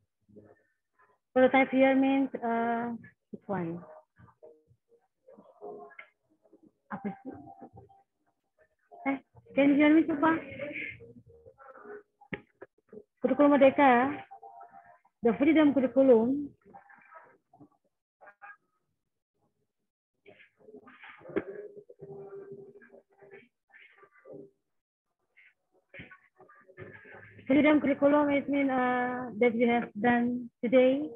Prototype here means which one? Can you hear me, Supa? Kurikulum merdeka, the freedom curriculum is mean that we have done today.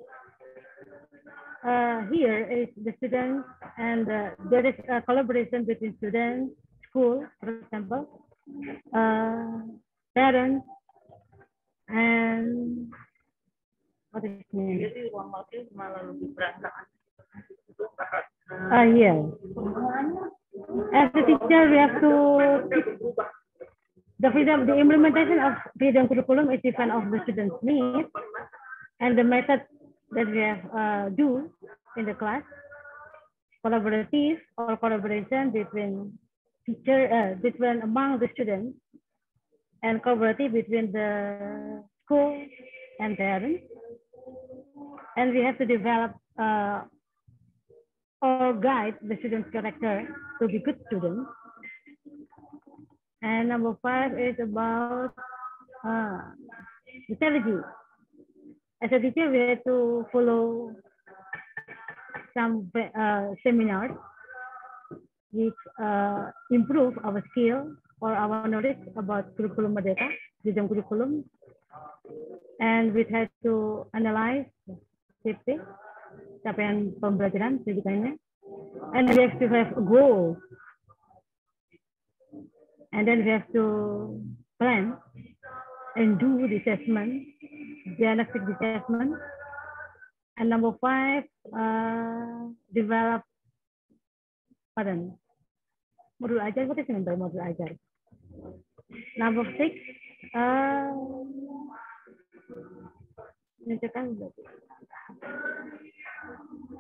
Here is the students, and there is a collaboration between students, school, for example, parents, and what is it mean? Yeah. As a teacher, we have to the implementation of freedom curriculum is depend of the students' needs, And the method that we have do in the class, collaborative or collaboration between teacher, between among the students, and collaborative between the school and parents. And we have to develop or guide the student's character to be good students. And number 5 is about strategy. As a teacher, we have to follow some seminars which improve our skill or our knowledge about curriculum merdeka, bidang curriculum. And we have to analyze CP, capaian pembelajaran pendidikannya. And we have to have a goal. And then we have to plan and do the assessment, diagnostic assessment. And number 5, develop modul ajar. What is meant by modul ajar? Number 6,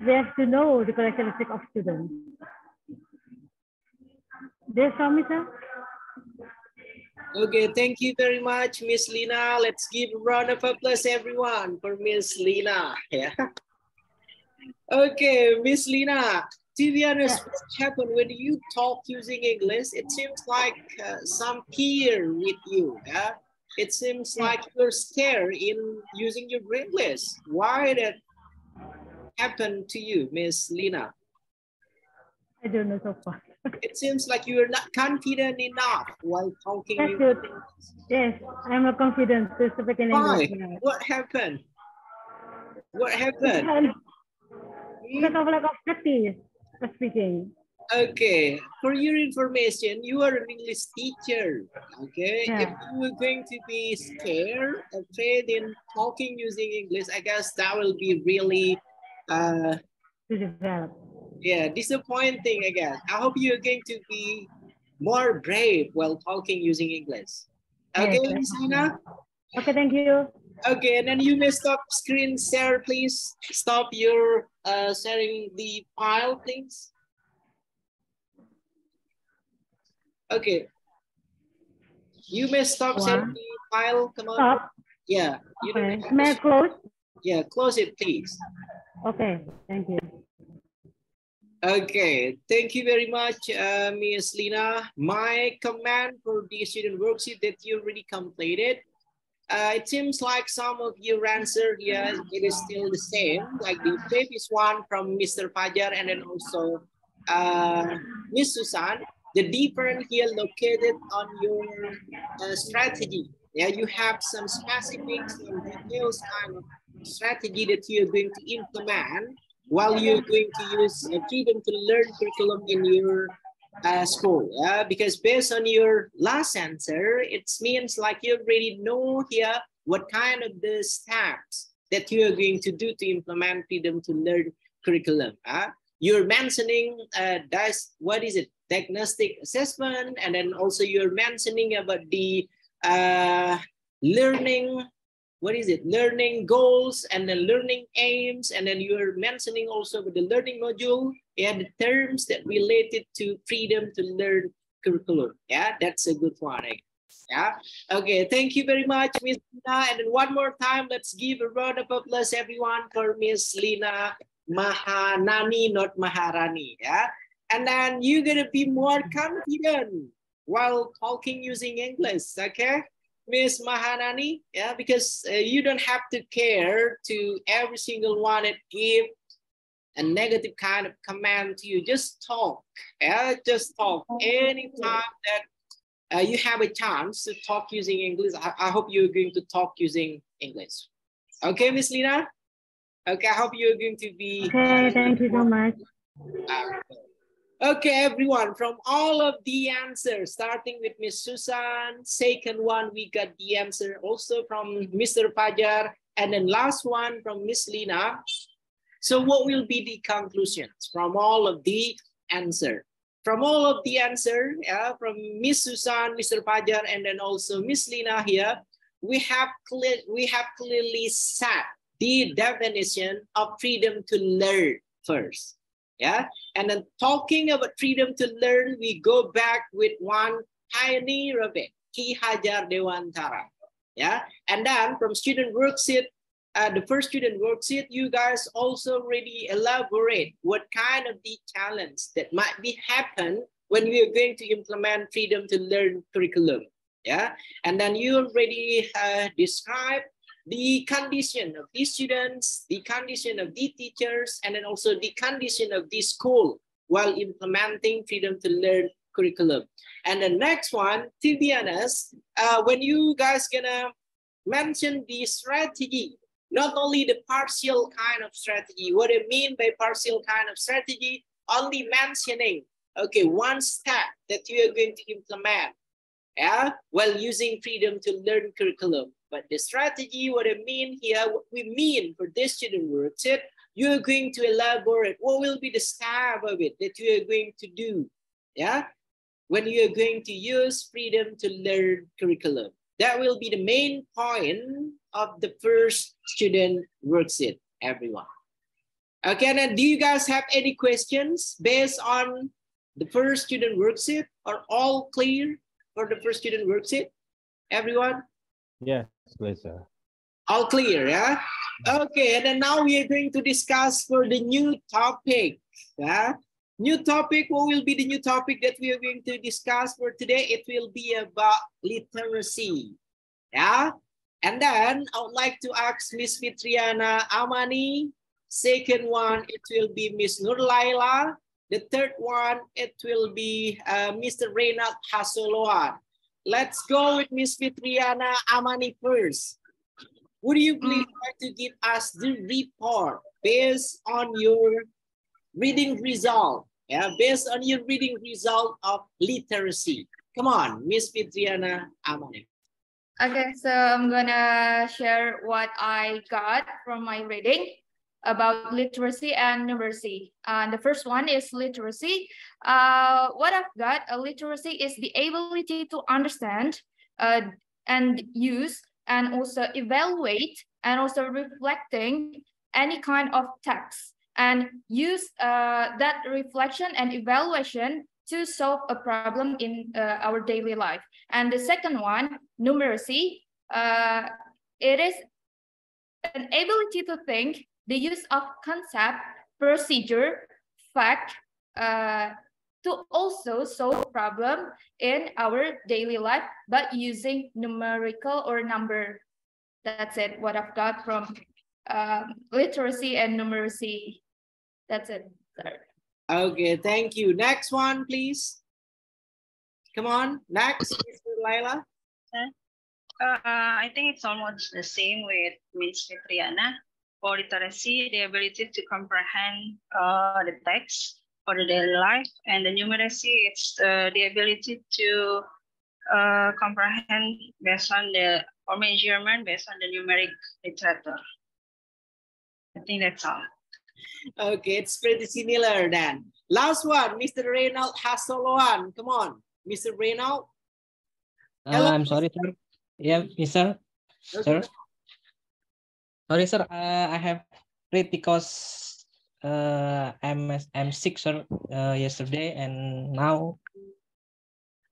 we have to know the characteristic of students. There's from me, sir. Okay, thank you very much, Miss Lina. Let's give a round of applause, everyone, for Miss Lina. Yeah. Okay, Miss Lina. To be honest, what happened when you talk using English? It seems like some fear with you. Yeah. It seems like you're scared in using your English. Why that happened to you, Miss Lina? I don't know so far. It seems like you are not confident enough while talking. That's good. Yes, I'm a confident to speak in English. Why? What happened? What happened? Because of lack of practice of speaking. Okay, for your information, you are an English teacher. Okay, Yeah. if you are going to be scared, afraid in talking using English, I guess that will be really to develop. Yeah, disappointing, I guess. I hope you're going to be more brave while talking using English. Okay, Yes, Miss Lina? Okay, thank you. Okay, and then you may stop screen share, please. Stop your sharing the file, please. Okay. You may stop sharing the file. Come on. Stop. Yeah. You Okay. don't May I close? Yeah, close it, please. Okay, thank you. Okay, thank you very much, Ms. Lina. My command for the student worksheet that you already completed, it seems like some of your answer here, it is still the same, like the previous one from Mr. Fajar and then also Ms. Susan. The difference here located on your strategy. Yeah, you have some specific, some details kind of strategy that you're going to implement while you're going to use freedom to learn curriculum in your school. Because based on your last answer, it means like you already know here what kind of the steps that you are going to do to implement freedom to learn curriculum. You're mentioning what is it? Diagnostic assessment, and then also you're mentioning about the learning, what is it? Learning goals and the learning aims, and then you're mentioning also with the learning module, yeah, the terms that related to freedom to learn curriculum. Yeah, that's a good one. Yeah. Okay. Thank you very much, Miss Lina. And then one more time, let's give a round of applause, everyone, for Miss Lina Mahanani, not Maharani. Yeah. And then you're gonna be more confident while talking using English. Okay. Miss Mahanani, yeah, because you don't have to care to every single one that give a negative kind of command to you. Just talk, yeah, just talk. Anytime that you have a chance to talk using English, I hope you're going to talk using English. Okay, Miss Lina? Okay, I hope you're going to be... Okay, thank you so much. Okay, everyone, from all of the answers, starting with Miss Susan, second one, we got the answer also from Mr. Fajar, and then last one from Miss Lina. So what will be the conclusions from all of the answer? From all of the answer, from Miss Susan, Mr. Fajar, and then also Miss Lina here, we have clearly set the definition of freedom to learn first. Yeah, and then talking about freedom to learn, we go back with one pioneer of it, Ki Hajar Dewantara. Yeah, and then from student worksheet, the first student worksheet, you guys also already elaborate what kind of the challenge that might be happen when we are going to implement freedom to learn curriculum. Yeah, and then you already describe the condition of the students, the condition of the teachers, and then also the condition of the school while implementing freedom to learn curriculum. And the next one, to be honest, when you guys gonna mention the strategy, not only the partial kind of strategy, what I mean by partial kind of strategy, only mentioning, okay, one step that you are going to implement, yeah, while using freedom to learn curriculum. But the strategy, what I mean here, what we mean for this student worksheet, you're going to elaborate what will be the step of it that you are going to do, yeah, when you are going to use freedom to learn curriculum. That will be the main point of the first student worksheet, everyone. Okay, now do you guys have any questions based on the first student worksheet? Are all clear for the first student worksheet? Everyone? Yes, please, sir. All clear, yeah? Okay, and then now we are going to discuss for the new topic. Yeah? New topic, what will be the new topic that we are going to discuss for today? It will be about literacy. Yeah? And then I would like to ask Miss Fitriana Amani. Second one, it will be Miss Nurlaila. The third one, it will be Mr. Reynald Hasoloan. Let's go with Miss Fitriana Amani first. Would you please like to give us the report based on your reading result? Yeah, based on your reading result of literacy. Come on, Miss Fitriana Amani. Okay, so I'm gonna share what I got from my reading about literacy and numeracy. The first one is literacy. What I've got, literacy is the ability to understand and use and also evaluate and also reflecting any kind of text and use that reflection and evaluation to solve a problem in our daily life. And the second one, numeracy, it is an ability to think, the use of concept, procedure, fact, to also solve problem in our daily life, but using numerical or number. That's it, what I've got from literacy and numeracy. That's it, sir. Okay, thank you. Next one, please. Come on, next, Mr. Laila. I think it's almost the same with Ms. Fitriana. For literacy, the ability to comprehend the text for the daily life, and the numeracy, it's the ability to comprehend based on the, or measurement based on the numeric literature. I think that's all. Okay, it's pretty similar then. Last one, Mr. Reynald Hasoloan. Come on, Mr. Reynald. I'm sorry, sir. Yeah, yes, sir. Okay. Sir. Sorry, sir. I have read because I'm sick, sir. Yesterday and now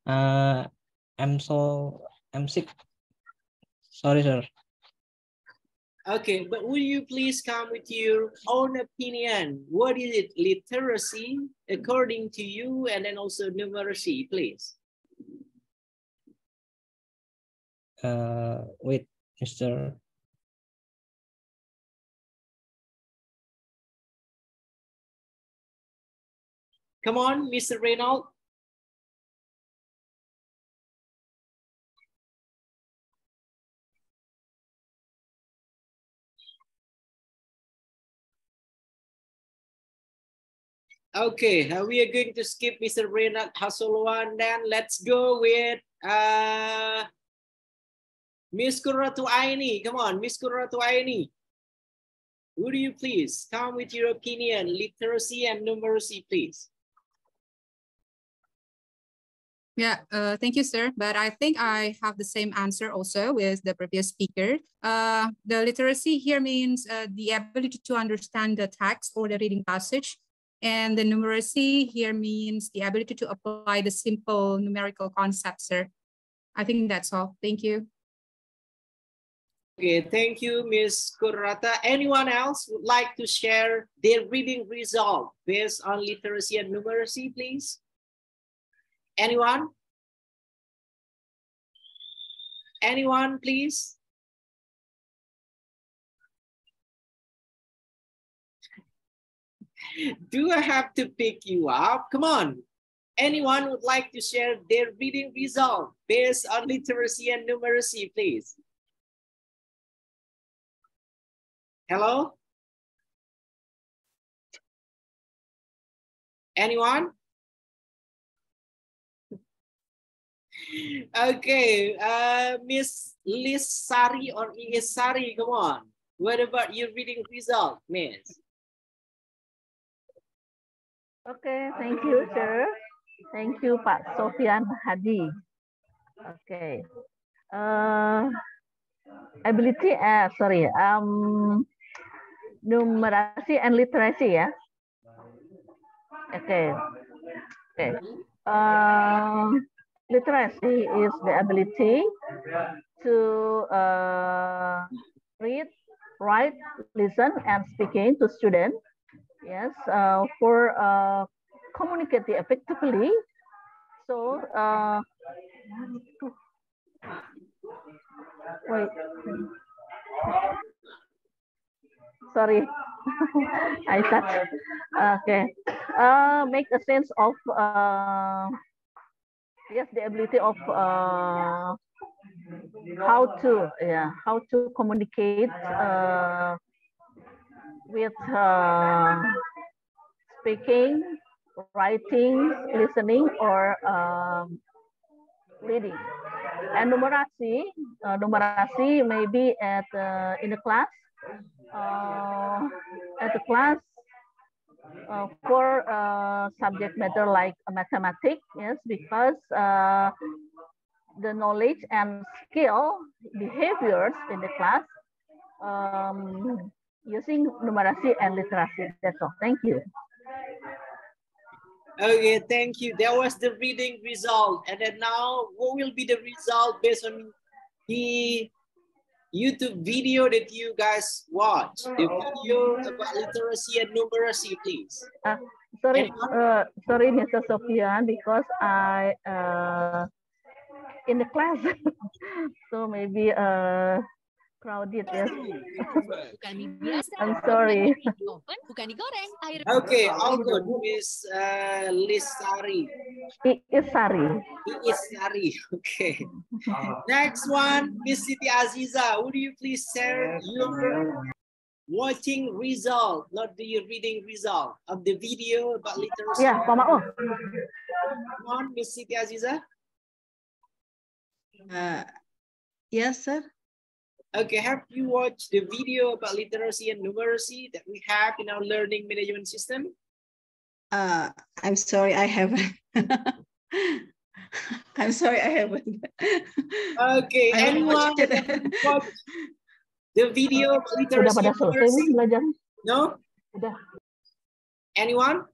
I'm sick. Sorry, sir. Okay, but will you please come with your own opinion? What is it, literacy, according to you, and then also numeracy, please? Wait, Mr. Come on, Mr. Reynald. Okay, we are going to skip Mr. Reynald Hasoloan. Then let's go with Miss Kurratu Aini. Come on, Miss Kurratu Aini. Would you please come with your opinion, literacy and numeracy, please? Yeah, thank you, sir. But I think I have the same answer also with the previous speaker. The literacy here means the ability to understand the text or the reading passage. And the numeracy here means the ability to apply the simple numerical concepts, sir. I think that's all. Thank you. Okay, thank you, Ms. Kurata. Anyone else would like to share their reading result based on literacy and numeracy, please? Anyone? Anyone, please? Do I have to pick you up? Come on. Anyone would like to share their reading result based on literacy and numeracy, please? Hello? Anyone? Okay, Miss Lisari or Isari, come on. What about your reading result, Miss? Okay, thank you, sir. Thank you, Pak Sofian Hadi. Okay. Ability, numerasi and literacy, ya. Okay. Okay. Literacy is the ability to read, write, listen, and speaking to students. Yes, for communicating effectively. So, wait. Sorry, I touched. Okay, make a sense of yes, the ability of how to communicate with speaking, writing, listening, or reading. And numerasi maybe at in the class, for subject matter like mathematics, yes, because the knowledge and skill behaviors in the class using numeracy and literacy. That's all. Thank you. Okay, thank you. That was the reading result. And then now, what will be the result based on the YouTube video that you guys watch? The video about literacy and numeracy, please. Sorry, Mr. Sofian, because I in the class, so maybe crowded. Yes. I'm sorry. Okay, all good, Miss Lisari. Isari. Isari, okay. Next one, Miss Siti Aziza. Would you please share your watching result, not the reading result of the video about literacy? Yeah, Pak Ma'o. Come on, Miss Siti Aziza. Yes, sir. Okay, have you watched the video about literacy and numeracy that we have in our learning management system? I'm sorry, I haven't. I'm sorry, I haven't. Okay, anyone watch the video about literacy and numeracy? No? Anyone?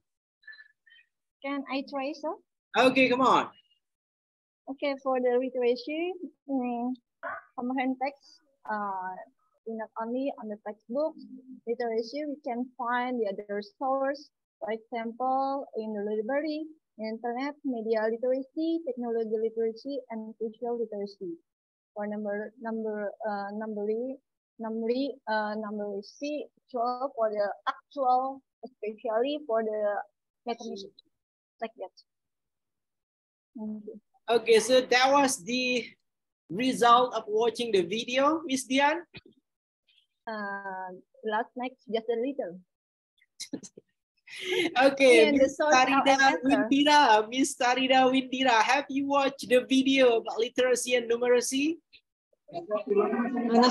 Can I try, sir? Okay, come on. Okay, for the literacy, comprehend text, not only on the textbook literacy, we can find the other source, for example, in the library, internet, media literacy, technology literacy, and visual literacy. For numeracy, for the actual, especially for the mathematics, like that. Thank you. Okay, so that was the result of watching the video, Miss Dian? Last night, just a little. Okay, Miss Tarida Windira, have you watched the video about literacy and numeracy?